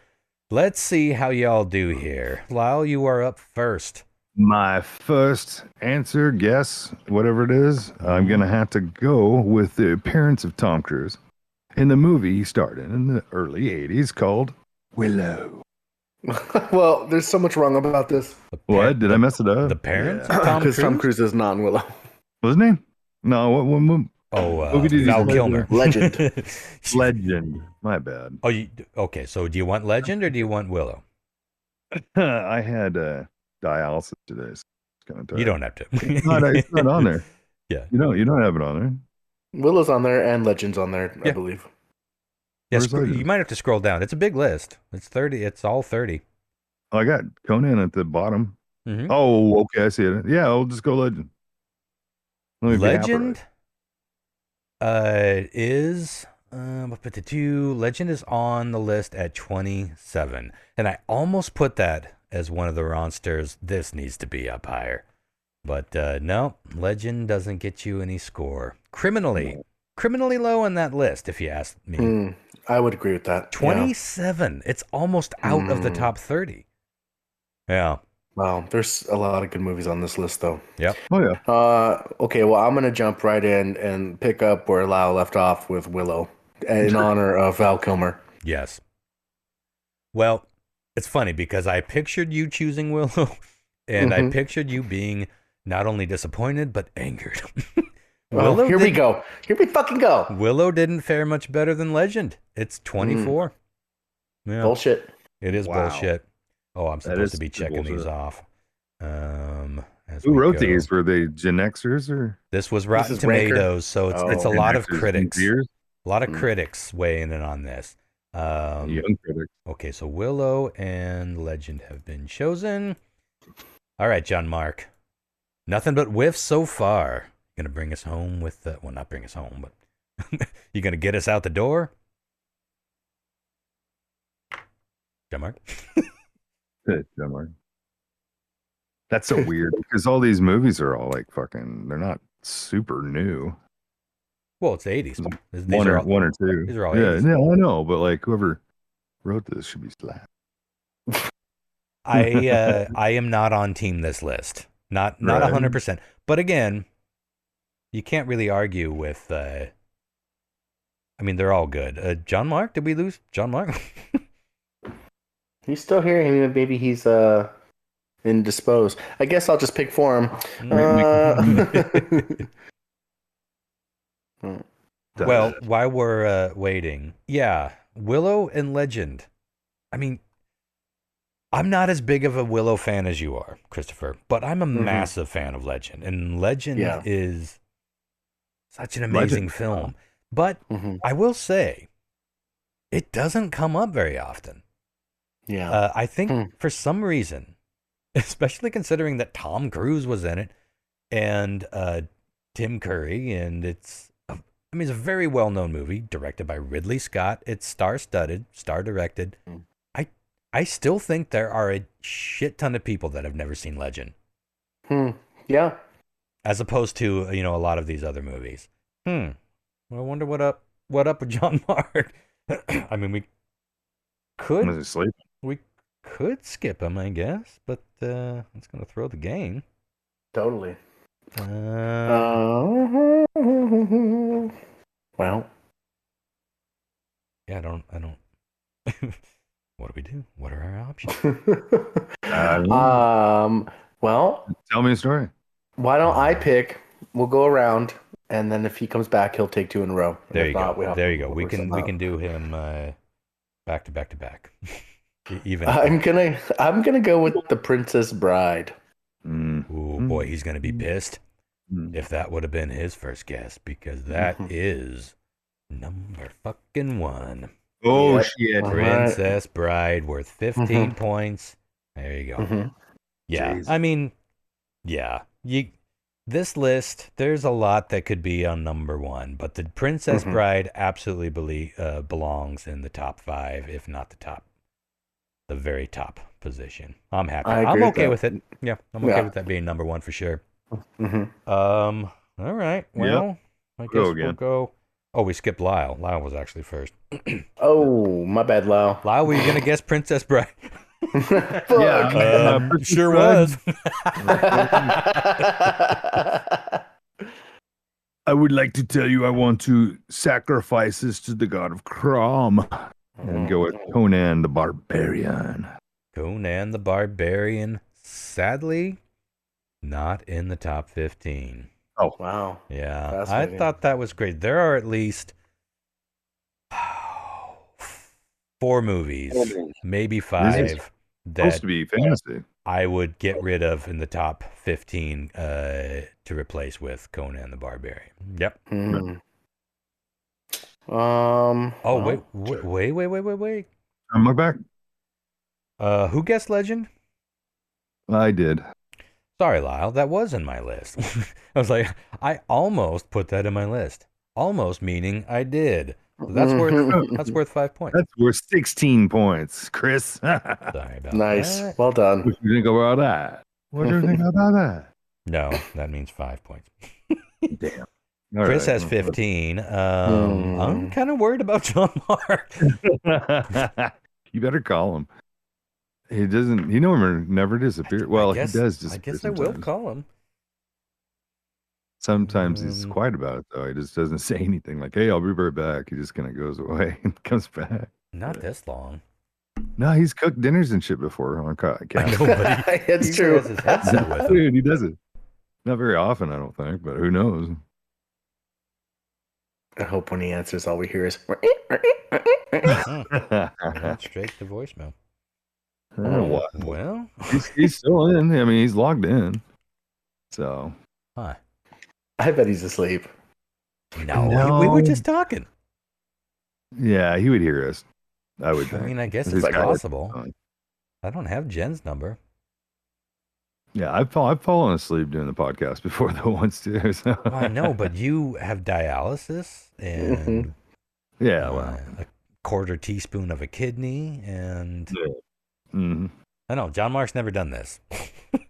let's see how y'all do here. Lyle, you are up first. My first answer, guess, whatever it is, I'm going to have to go with the appearance of Tom Cruise in the movie he starred in the early 80s called Willow. Well, there's so much wrong about this. What? Did I mess it up? The parents? Yeah. Because Tom Cruise is not in Willow. What's his name? No, what? Val Kilmer. Legend. Legend. My bad. Okay. So do you want Legend or do you want Willow? I had dialysis today. So it's kind of tired. You don't have to. It's not on there. Yeah. You don't have it on there. Willow's on there and Legend's on there, I believe. Yeah, you might have to scroll down. It's a big list. It's 30. It's all 30. Oh, I got Conan at the bottom. Mm-hmm. Oh, okay. I see it. Yeah, I'll just go Legend. Legend is Legend is on the list at 27. And I almost put that as one of the Ronsters. This needs to be up higher. But no, Legend doesn't get you any score. Criminally low on that list, if you ask me. I would agree with that. 27. Yeah. It's almost out of the top 30. Yeah. Wow, there's a lot of good movies on this list, though. Yep. Oh, yeah. Okay, well, I'm going to jump right in and pick up where Lau left off with Willow in honor of Val Kilmer. Yes. Well, it's funny because I pictured you choosing Willow, and I pictured you being not only disappointed, but angered. Here we go. Here we fucking go. Willow didn't fare much better than Legend. It's 24. Yeah. Bullshit. It is bullshit. Oh, I'm supposed to be checking these off. Who wrote these? Were they Gen Xers or? This was Rotten Tomatoes, so it's a lot of critics. A lot of critics weighing in on this. Young critics. Okay, so Willow and Legend have been chosen. All right, Jon-Mark. Nothing but whiffs so far. Gonna bring us home with well, not bring us home, but you gonna get us out the door? Jon-Mark? Jon-Mark. That's so weird because all these movies are all like fucking, they're not super new. Well, it's the 80s. One or two. These are all 80s. Yeah, I know, but like whoever wrote this should be slapped. I am not on team this list. Not 100%. But again, you can't really argue with I mean, they're all good. Jon-Mark, did we lose Jon-Mark? He's still here. Maybe he's indisposed. I guess I'll just pick for him. Well, while we're waiting, Willow and Legend. I mean, I'm not as big of a Willow fan as you are, Christopher, but I'm a massive fan of Legend. And Legend is such an amazing film. But I will say, it doesn't come up very often. Yeah. I think for some reason, especially considering that Tom Cruise was in it and Tim Curry, and it's a very well-known movie directed by Ridley Scott. It's star-studded, star-directed. I still think there are a shit ton of people that have never seen Legend. Yeah. As opposed to, a lot of these other movies. I wonder what up with Jon-Mark. I mean, we could skip him, I guess, but it's going to throw the game. Totally. Well. Yeah, I don't. What do we do? What are our options? Well. Tell me a story. Why don't I pick? We'll go around, and then if he comes back, he'll take two in a row. There you go. We can do him back to back. Even I'm gonna go with The Princess Bride. Ooh, boy, he's gonna be pissed if that would have been his first guess, because that is number fucking one. Oh shit! Princess Bride, worth 15 points. There you go. Yeah, jeez. I mean, this list, there's a lot that could be on number one, but the Princess Bride absolutely belongs in the top 5, if not the very top position. I'm happy. I'm okay with it. Yeah, I'm okay with that being number one for sure. All right. Well, I guess we'll go. Oh, we skipped Lyle. Lyle was actually first. Oh, my bad, Lyle. Lyle, were you going to guess Princess Bride? Yeah, sure was. I would like to tell you I want to sacrifice this to the god of Crom and go with Conan the Barbarian. Conan the Barbarian, sadly, not in the top 15. Oh, Wow. Yeah, I thought that was great. There are at least 4 movies, maybe 5, supposed to be fantasy. I would get rid of in the top 15 to replace with Conan the Barbarian. Yep. Mm. Oh, wait. I'm back. Who guessed Legend? I did. Sorry, Lyle, that was in my list. I was like, I almost put that in my list. Almost meaning I did. So that's worth 5 points. That's worth 16 points, Chris. Sorry about nice. that. Well done. What do you think about that? What do you think about that? No, that means 5 points. Damn. Chris has 15. I'm kind of worried about Jon-Mark. You better call him. He doesn't. He never disappears. Well, he does disappear. I guess sometimes. I will call him. Sometimes he's quiet about it, though. He just doesn't say anything like, hey, I'll be right back. He just kind of goes away and comes back. Not this long. No, he's cooked dinners and shit before on cast. I know, but it's true. Has his headset with him. Dude, he does it. Not very often, I don't think, but who knows? I hope when he answers, all we hear is... Went straight to voicemail. Oh, well, he's still in. I mean, he's logged in. So, hi. I bet he's asleep. No, we were just talking. Yeah, he would hear us. I would think. I mean, I guess it's possible. I don't have Jen's number. Yeah, I've fallen asleep doing the podcast before though once too. So. Well, I know, but you have dialysis and yeah, well, a quarter teaspoon of a kidney and mm-hmm. I know Jon-Mark's never done this, so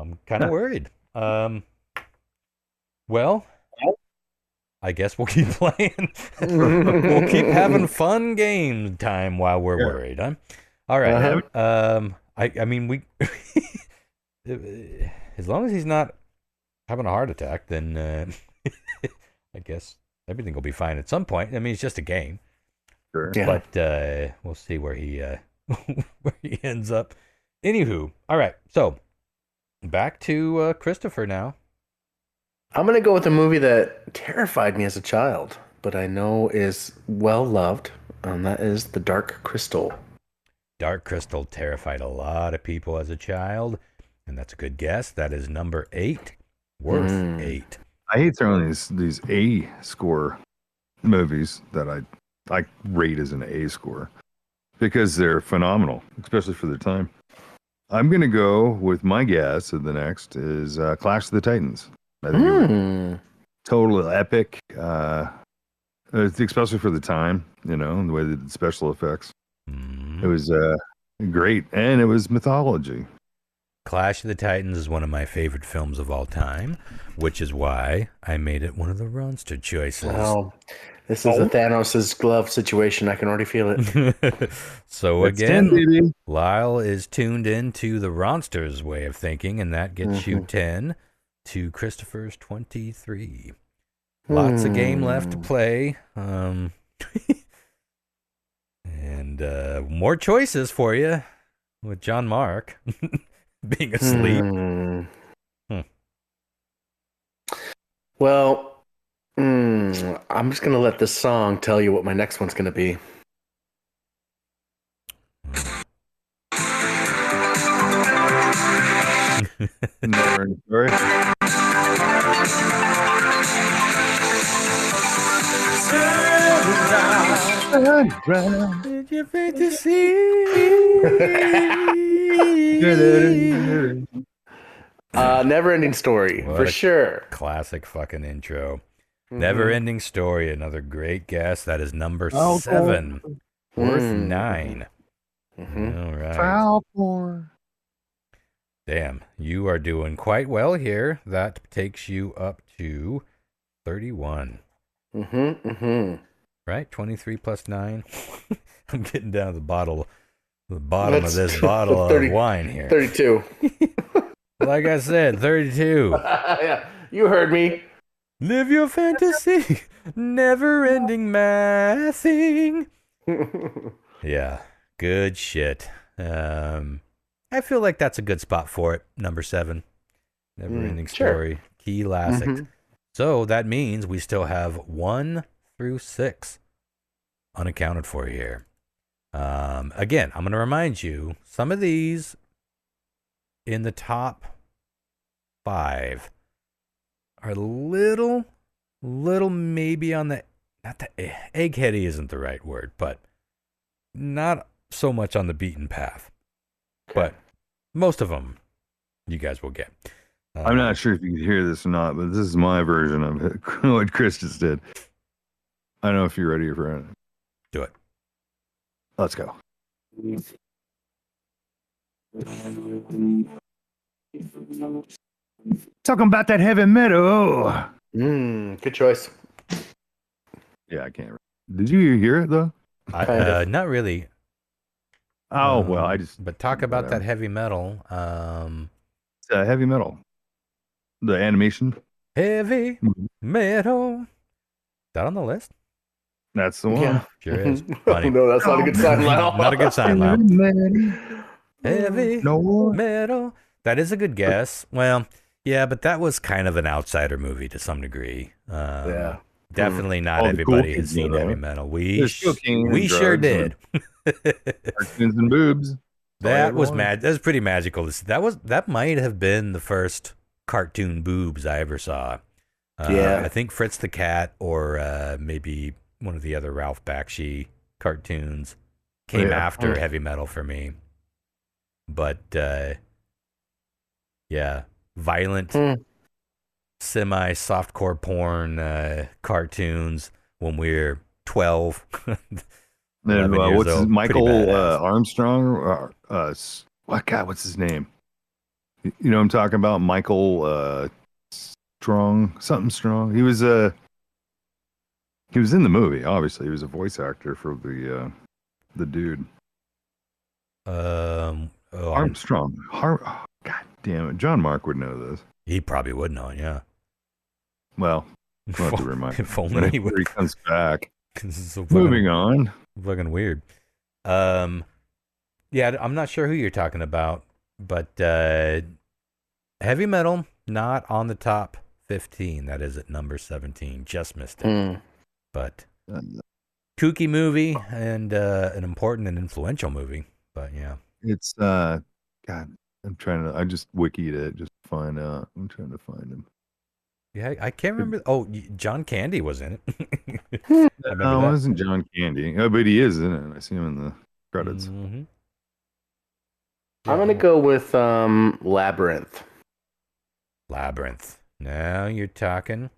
I'm kind of worried. Well, I guess we'll keep playing. We'll keep having fun game time while we're worried. Huh? All right. I mean we. As long as he's not having a heart attack, then I guess everything will be fine at some point. I mean, it's just a game. Sure. Yeah. But we'll see where he where he ends up. Anywho, all right. So back to Christopher now. I'm going to go with a movie that terrified me as a child, but I know is well loved, and that is The Dark Crystal. Dark Crystal terrified a lot of people as a child. And that's a good guess. That is number 8. Worth 8. I hate throwing these A score movies that I rate as an A score because they're phenomenal, especially for their time. I'm going to go with my guess of the next is Clash of the Titans. I think it was total epic, especially for the time, you know, and the way they did special effects. It was great, and it was mythology. Clash of the Titans is one of my favorite films of all time, which is why I made it one of the Ronster choices. Oh, this is a Thanos' glove situation. I can already feel it. So again, Lyle is tuned into the Ronster's way of thinking, and that gets you 10 to Christopher's 23. Lots of game left to play. And more choices for you with Jon-Mark. Being asleep. Well, I'm just going to let this song tell you what my next one's going to be. Never ending story. Did you fantasy? Never Ending Story, for sure. Classic fucking intro. Never Ending Story, another great guess. That is number 7. Worth 9. All right. Foul 4. Damn, you are doing quite well here. That takes you up to 31. Right? 23 plus 9. I'm getting down to the bottom of this bottle of wine here. 32. Like I said, 32. Yeah, you heard me. Live your fantasy. Never-ending mathing. Yeah, good shit. I feel like that's a good spot for it. Number 7. Never-ending story. Classics. So that means we still have 1 through 6 unaccounted for here. Again, I'm going to remind you, some of these in the top 5 are little maybe on the, not the eggheady isn't the right word, but not so much on the beaten path. Okay. But most of them you guys will get. I'm not sure if you can hear this or not, but this is my version of it, what Chris just did. I don't know if you're ready for it. Do it. Let's go. Talking about that heavy metal. Good choice. Yeah, I can't. Did you hear it though? Not really. Oh well, I just. But talk about that heavy metal. It's heavy metal. The animation. Heavy metal. Is that on the list? That's the one. Yeah. Sure is. Funny. No, that's not a good sign, Lau. Not a good sign, Lau. Heavy metal. That is a good guess. Well, yeah, but that was kind of an outsider movie to some degree. Yeah. Definitely not everybody has seen heavy metal. We sure did. Cartoons and boobs. That was mad. That was pretty magical. That might have been the first cartoon boobs I ever saw. I think Fritz the Cat or maybe one of the other Ralph Bakshi cartoons came after heavy metal for me. But violent, semi-softcore porn cartoons when we're 12. Then what's his, Michael Armstrong? What's his name? You know what I'm talking about? Michael something strong. He was in the movie. Obviously, he was a voice actor for the dude. Armstrong. God damn it, Jon-Mark would know this. He probably would know. Yeah. Well, we'll have to remind him. If only he comes back. So moving on. Fucking weird. I'm not sure who you're talking about, but heavy metal not on the top 15. That is at number 17. Just missed it. But kooky movie and an important and influential movie. But yeah, it's God. I just wikied it just to find out. I'm trying to find him. Yeah, I can't remember. Oh, John Candy was in it. No, it wasn't John Candy. Oh, but he is in it. I see him in the credits. Mm-hmm. I'm going to go with Labyrinth. Labyrinth. Now you're talking.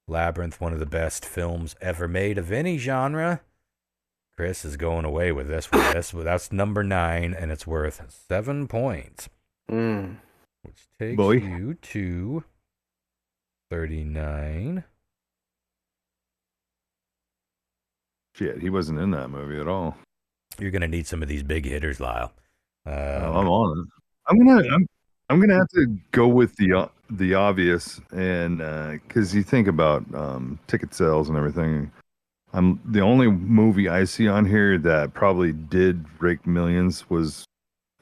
Labyrinth, one of the best films ever made of any genre. Chris is going away with this one. That's number 9, and it's worth 7 points. Which takes you to 39. Shit, he wasn't in that movie at all. You're gonna need some of these big hitters, Lyle. I'm on it. I'm gonna have to go with the obvious, and because you think about ticket sales and everything. The only movie I see on here that probably did rake millions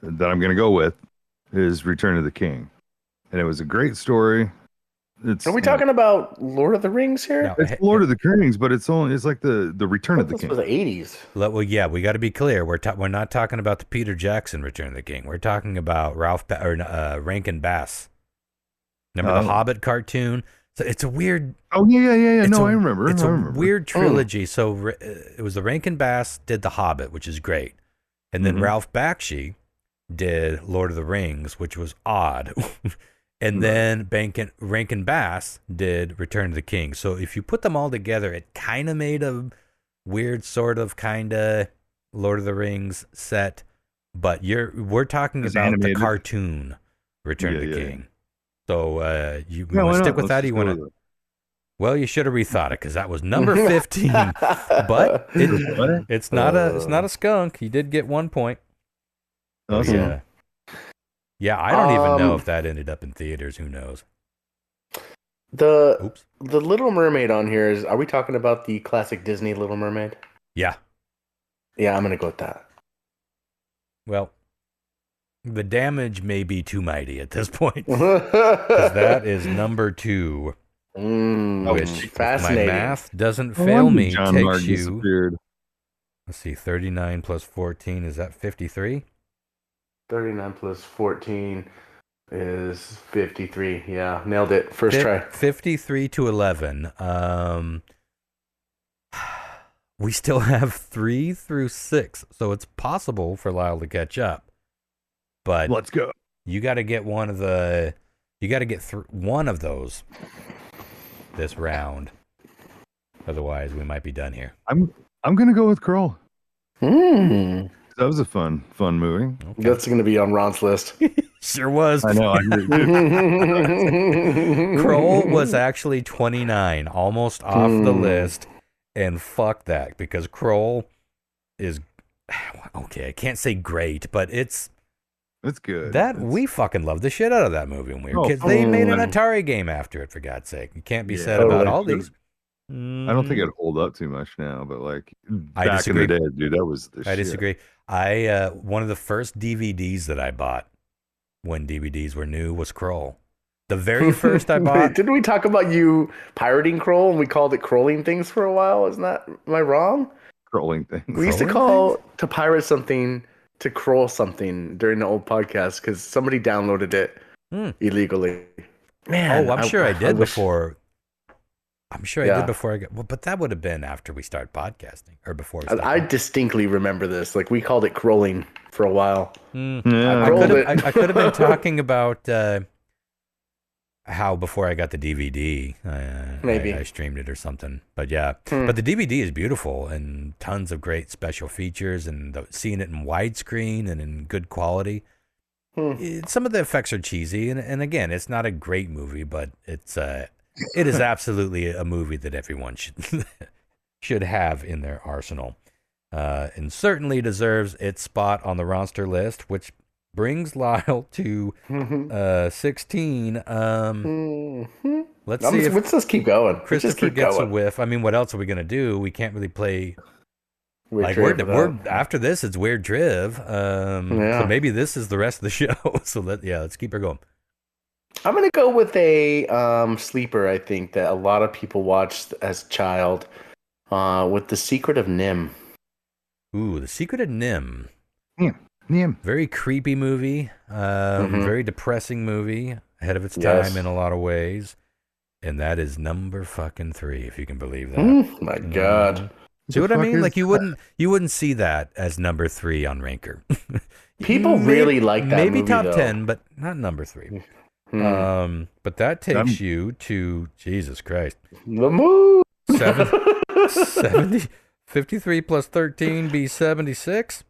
that I'm gonna go with is Return of the King, and it was a great story. Are we talking about Lord of the Rings here? No, it's Lord of the Rings, but it's like the Return of the King. This was the 80s. Well, yeah, we got to be clear. We're not talking about the Peter Jackson Return of the King. We're talking about Rankin Bass. Remember the Hobbit cartoon? So it's a weird. Oh yeah. No, I remember. It's a weird trilogy. So it was the Rankin Bass did the Hobbit, which is great, and then Ralph Bakshi did Lord of the Rings, which was odd. And then Rankin Bass did Return of the King. So if you put them all together, it kind of made a weird sort of kind of Lord of the Rings set. But we're talking about animated. The cartoon Return of the King. So you want to stick with that? Or you want to? Well, you should have rethought it because that was number 15. But it's not a skunk. You did get 1 point. Awesome. Yeah. Yeah, I don't even know if that ended up in theaters. Who knows? The Little Mermaid on here are we talking about the classic Disney Little Mermaid? Yeah. Yeah, I'm going to go with that. Well, The damage may be too mighty at this point. Because that is number 2. Which, if my math doesn't fail me, Jon-Mark takes you... disappeared. Let's see, 39 plus 14, is that 53? 39 plus 14 is 53. Yeah, nailed it. First try. 53 to 11. We still have 3 through 6, so it's possible for Lyle to catch up. But let's go. You got to get one of the. You got to get one of those this round. Otherwise, we might be done here. I'm gonna go with Kroll. Mm. That was a fun movie. Okay. That's going to be on Ron's list. Sure was. I know. Kroll was actually 29, almost off the list. And fuck that, because Kroll is okay. I can't say great, but it's good. We fucking loved the shit out of that movie when we were kids. They made an Atari game after it, for God's sake. You can't be said about all these. I don't think it'd hold up too much now, but like I back disagree. in the day, dude, that was the shit. I disagree. One of the first DVDs that I bought when DVDs were new was Kroll. The very first I bought. Didn't we talk about you pirating Kroll and we called it Krolling Things for a while? Am I wrong? Krolling Things. We used to to pirate something to Kroll something during the old podcast because somebody downloaded it illegally. Man, I'm sure I did before. I'm sure I did before I got. Well, but that would have been after we started podcasting or before. I distinctly remember this. Like we called it Krolling for a while. I could have been talking about. How before I got the DVD, maybe I streamed it or something. But yeah, but the DVD is beautiful and tons of great special features and seeing it in widescreen and in good quality. Some of the effects are cheesy and again, it's not a great movie, but it is absolutely a movie that everyone should have in their arsenal, and certainly deserves its spot on the Ronster list, which brings Lyle to 16. Let's see. Let's just keep going. Christopher gets a whiff. I mean, what else are we gonna do? We can't really play. We're after this. It's Weird Driv. So maybe this is the rest of the show. So let's keep her going. I'm gonna go with a sleeper. I think that a lot of people watched as a child. With The Secret of Nim. Ooh, The Secret of Nim. Yeah. Very creepy movie, very depressing movie, ahead of its time in a lot of ways, and that is number fucking 3, if you can believe that. My God, see what I mean? Like you wouldn't see that as number 3 on Ranker. People really like that. Maybe movie, top though. 10, but not number 3. But that takes you to Jesus Christ. The moon. 70, 53 plus 13 be 76.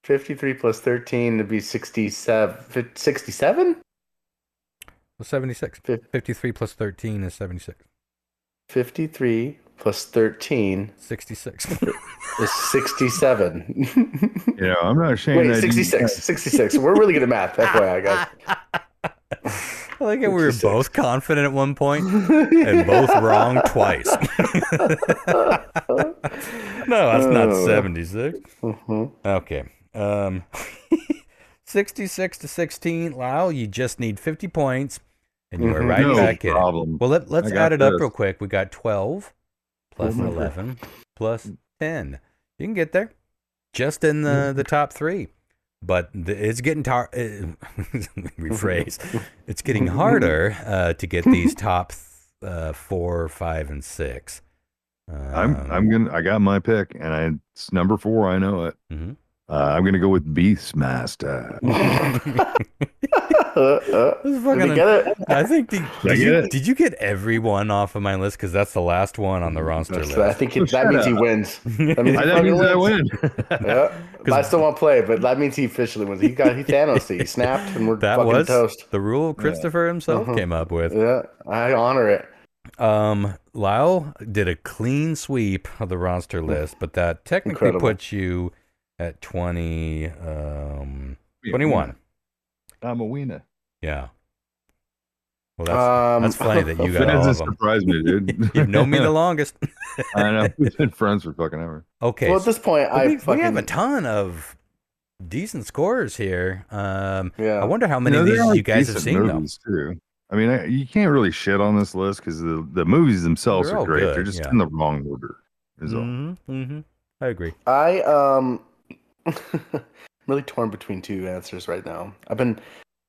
53 plus 13 to be 67. 67? Well, 76. 53 plus 13 is 76. 53 plus 13. 66. Is 67. I'm not ashamed. Wait, 66. 66. We're really good at math. FYI, guys. I like how we were both confident at one point and both wrong twice. No, that's not 76. Okay. 66 to 16. Lyle, you just need 50 points, and you are right back in it. Well, let's add it up real quick. We got 12 plus 11 plus 10. You can get there. Just in the top 3. But it's getting rephrase. It's getting harder to get these top 4, 5, and 6. I got my pick, and it's number 4. I know it. I'm gonna go with Beastmaster. I think did you get everyone off of my list? Because that's the last one on the Ronster list. I think that means he wins. That means I win. I still won't play, but that means he officially wins. He Thanos. He snapped, and we're fucking toast. The rule Christopher himself came up with. Yeah, I honor it. Lyle did a clean sweep of the Ronster list, but that technically puts you at 21. I'm a wiener. Yeah. Well, that's funny that you got all of them. Surprised me, dude. You've known me the longest. I know. We've been friends for fucking ever. Okay. Well, at this point, we have a ton of decent scores here. I Yeah. wonder how many of these you guys have seen, though. Too. I mean, you can't really shit on this list because the movies themselves They're are all great. good, They're just yeah. in the wrong order. Is all. Mm-hmm. I agree. I really torn between two answers right now. I've been,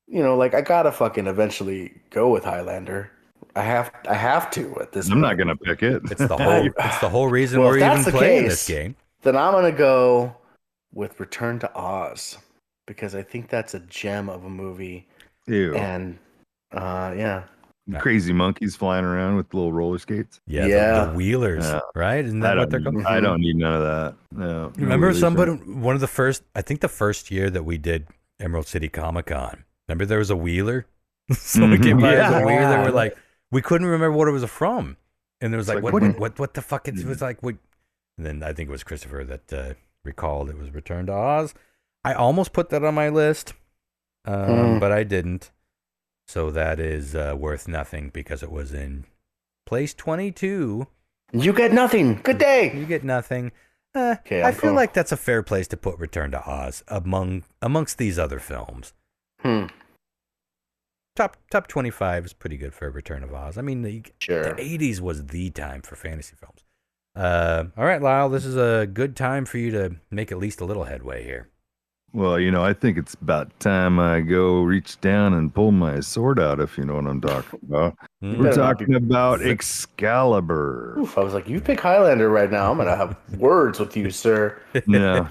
like I gotta fucking eventually go with Highlander. I have to at this I'm point. not gonna pick it. It's the whole reason Well, we're if that's even the playing case, this game. Then I'm gonna go with Return to Oz because I think that's a gem of a movie. Ew. And yeah. Crazy monkeys flying around with little roller skates. Yeah. The wheelers, right? Isn't that what they're called? I don't need none of that. No. Remember one of the first, I think the first year that we did Emerald City Comic Con, remember there was a wheeler? So we came by as a wheeler. We're like, we couldn't remember what it was from. And there was like, what the fuck? It was like, what? And then I think it was Christopher that recalled it was Return to Oz. I almost put that on my list, but I didn't. So that is worth nothing because it was in place 22. You get nothing. Good day. You get nothing. Okay, I feel like that's a fair place to put Return to Oz amongst these other films. Top 25 is pretty good for Return of Oz. I mean, the 80s was the time for fantasy films. All right, Lyle, this is a good time for you to make at least a little headway here. Well, I think it's about time I go reach down and pull my sword out, if you know what I'm talking about. We're talking about Excalibur. Oof, I was like, you pick Highlander right now. I'm going to have words with you, sir. No.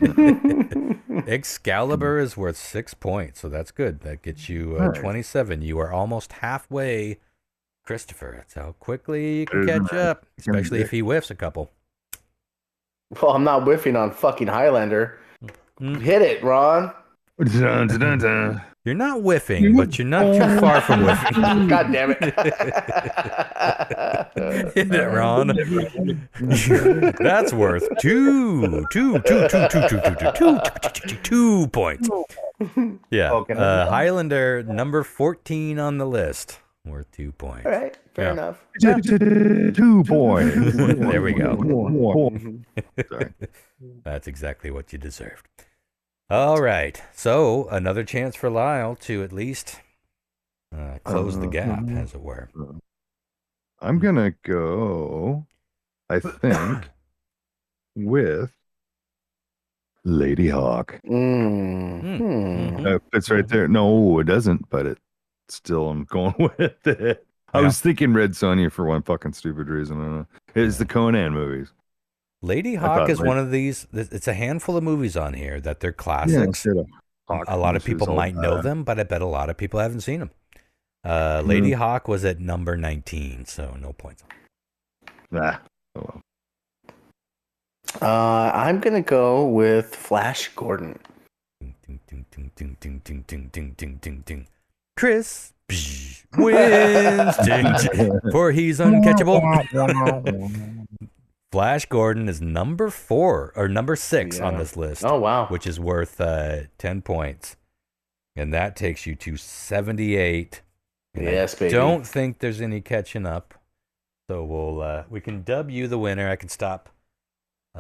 Excalibur is worth 6 points, so that's good. That gets you 27. You are almost halfway, Christopher. That's how quickly you can catch up, especially if he whiffs a couple. Well, I'm not whiffing on fucking Highlander. Hit it, Ron. Dun, dun, dun. You're not whiffing, but you're not too far from whiffing. God damn it. Hit it, Ron. That's worth 2 points. Yeah. Highlander, number 14 on the list. Worth 2 points. All right. Fair enough. 2 points. There we go. Sorry. That's exactly what you deserved. All right. So another chance for Lyle to at least close the gap, as it were. I'm going to go, I think, with Lady Hawk. It's right there. No, it doesn't, but I'm going with it. I was thinking Red Sonja for one fucking stupid reason. I don't know. It's the Conan movies. Lady Hawk is one of these. It's a handful of movies on here that they're classics. A lot of people might know them, but I bet a lot of people haven't seen them. Lady Hawk was at number 19, so no points. Oh well. I'm going to go with Flash Gordon. Chris wins, for he's uncatchable. Flash Gordon is number 4 or number 6 on this list. Oh, wow. Which is worth 10 points. And that takes you to 78. And yes, baby. Don't think there's any catching up. So we can dub you the winner. I can stop.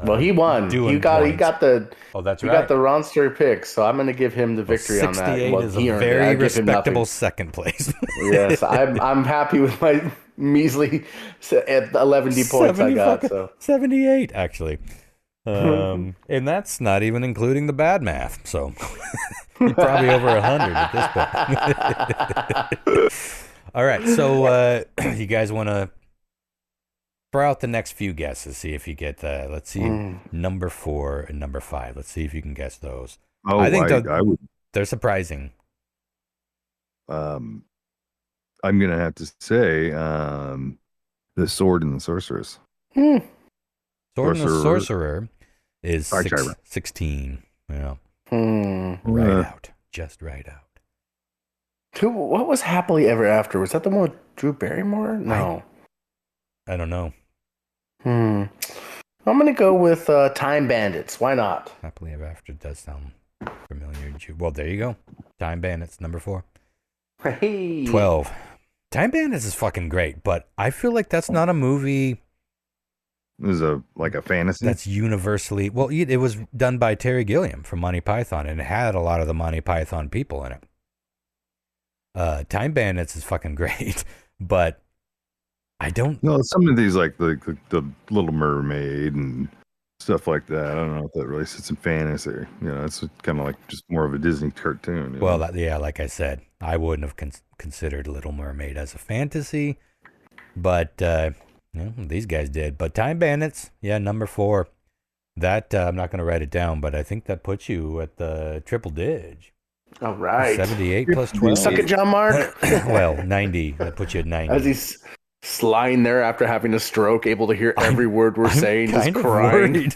Well, he won. He got the. Oh, that's he right. got the Ronster pick, so I'm going to give him the victory on that. 68 is a very respectable second place. Yes, I'm happy with my measly 11 points I got. So 78 actually, and that's not even including the bad math. So you're probably over 100 at this point. All right, so you guys want to throw out the next few guesses, see if you get let's see, number 4 and number 5. Let's see if you can guess those. I think they're surprising. I'm gonna have to say the Sword and the Sorceress. Sword and the Sorcerer is 16. Yeah. Right out. Just right out. What was Happily Ever After? Was that the one with Drew Barrymore? No. I don't know. I'm going to go with Time Bandits. Why not? Happily Ever After does sound familiar. Well, there you go. Time Bandits, number 4. Hey. 12. Time Bandits is fucking great, but I feel like that's not a movie It was a fantasy. That's universally well. It was done by Terry Gilliam from Monty Python, and it had a lot of the Monty Python people in it. Time Bandits is fucking great, but I don't. No, some of these like the Little Mermaid and stuff like that. I don't know if that really sits in fantasy. It's kind of like just more of a Disney cartoon. Well, like I said, I wouldn't have considered Little Mermaid as a fantasy, but these guys did. But Time Bandits, number 4. That I'm not going to write it down, but I think that puts you at the triple dig. All right. 78 plus 12. Suck it, Jon-Mark. Well, 90. That puts you at 90. As he's lying there after having a stroke, able to hear every word we're saying, just crying.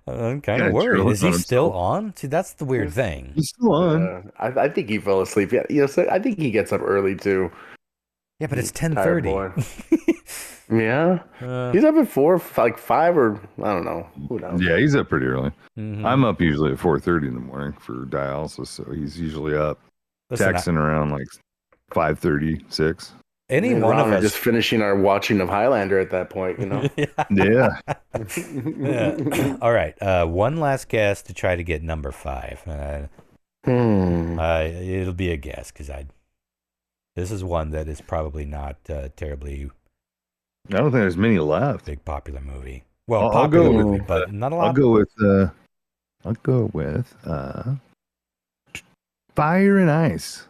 I'm kind of worried. Is he still on? See, that's the weird thing. He's still on. I think he fell asleep. Yeah, so I think he gets up early too. Yeah, but it's 10:30. Yeah, he's up at 4, like 5, or I don't know. Who knows? Yeah, he's up pretty early. Mm-hmm. I'm up usually at 4:30 in the morning for dialysis, so he's usually up texting around like 5:30, 6. Any one of us just finishing our watching of Highlander at that point, Yeah. All right, one last guess to try to get number 5. It'll be a guess because this is one that is probably not terribly. I don't think there's many left. Big popular movie. Well, popular movie, but not a lot. I'll go with Fire and Ice.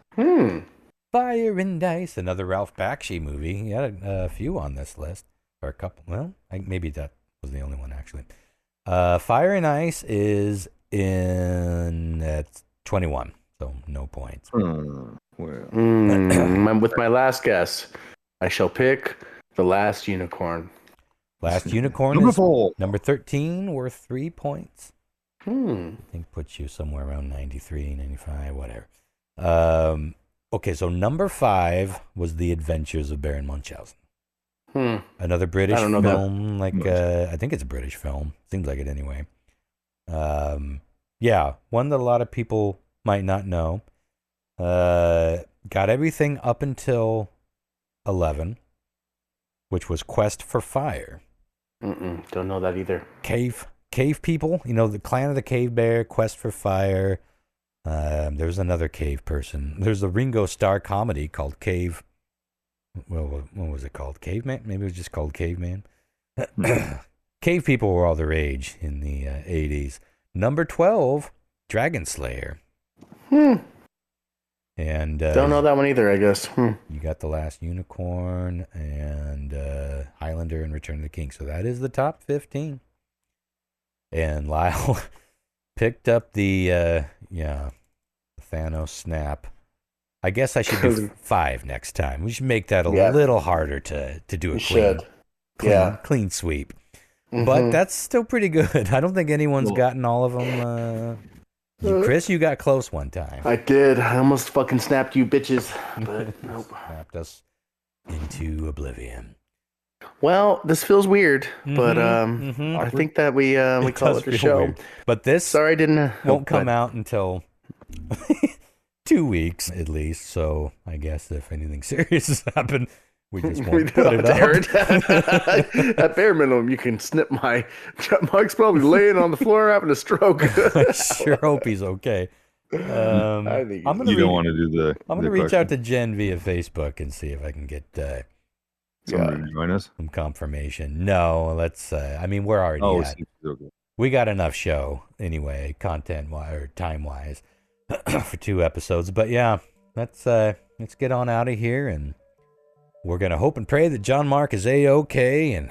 Fire and Ice, another Ralph Bakshi movie. He had a few on this list, or a couple. Well, maybe that was the only one actually. Fire and Ice is at 21, so no points. With my last guess, I shall pick The Last Unicorn. Last Unicorn is number 13, worth 3 points. I think puts you somewhere around 93, 95, whatever. Okay, so number 5 was The Adventures of Baron Munchausen. Another British film, I think it's a British film. Seems like it anyway. Yeah, one that a lot of people might not know. Got everything up until 11, which was Quest for Fire. Don't know that either. Cave people, the Clan of the Cave Bear, Quest for Fire. There's another cave person. There's a Ringo Starr comedy called Cave. Well, what was it called? Caveman? Maybe it was just called Caveman. Cave people were all the rage in the 80s. Number 12, Dragon Slayer. And don't know that one either, I guess. You got The Last Unicorn and Highlander and Return of the King. So that is the top 15. And Lyle picked up the Thanos snap. I guess I should do 5 next time. We should make that a little harder to do a clean sweep. But that's still pretty good. I don't think anyone's gotten all of them. Chris, you got close one time. I did. I almost fucking snapped you bitches. But nope. Snapped us into oblivion. Well, this feels weird, but I think that we call it the show. Weird. But this won't come out until 2 weeks at least. So I guess if anything serious has happened, we just won't put it up. At bare minimum, you can snip my. Mike's probably laying on the floor having a stroke. I sure hope he's okay. I think I'm gonna reach out to Jen via Facebook and see if I can get somebody to join us. Some confirmation. No, let's. We're already at. Okay. We got enough show anyway, content wise or time wise, for 2 episodes. But yeah, let's get on out of here, and we're gonna hope and pray that Jon-Mark is A-OK and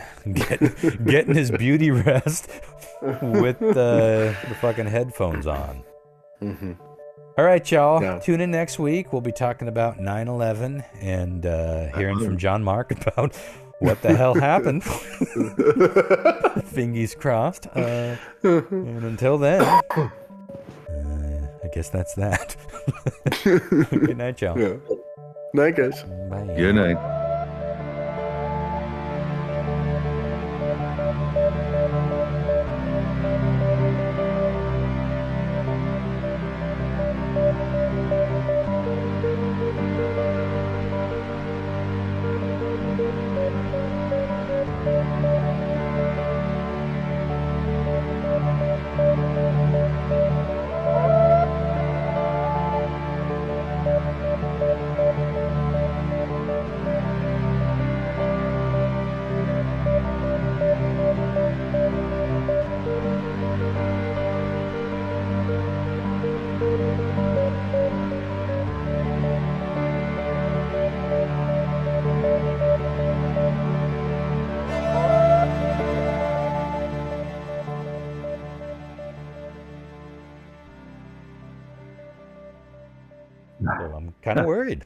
getting his beauty rest with the fucking headphones on. All right, y'all. Yeah. Tune in next week. We'll be talking about 9/11 and hearing from Jon-Mark about what the hell happened. Fingers crossed. And until then, I guess that's that. Good night, y'all. Yeah. Night, guys. Bye. Good night. kind of worried.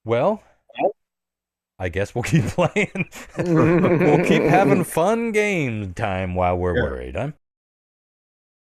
Well, I guess we'll keep playing. We'll keep having fun game time while we're worried, huh?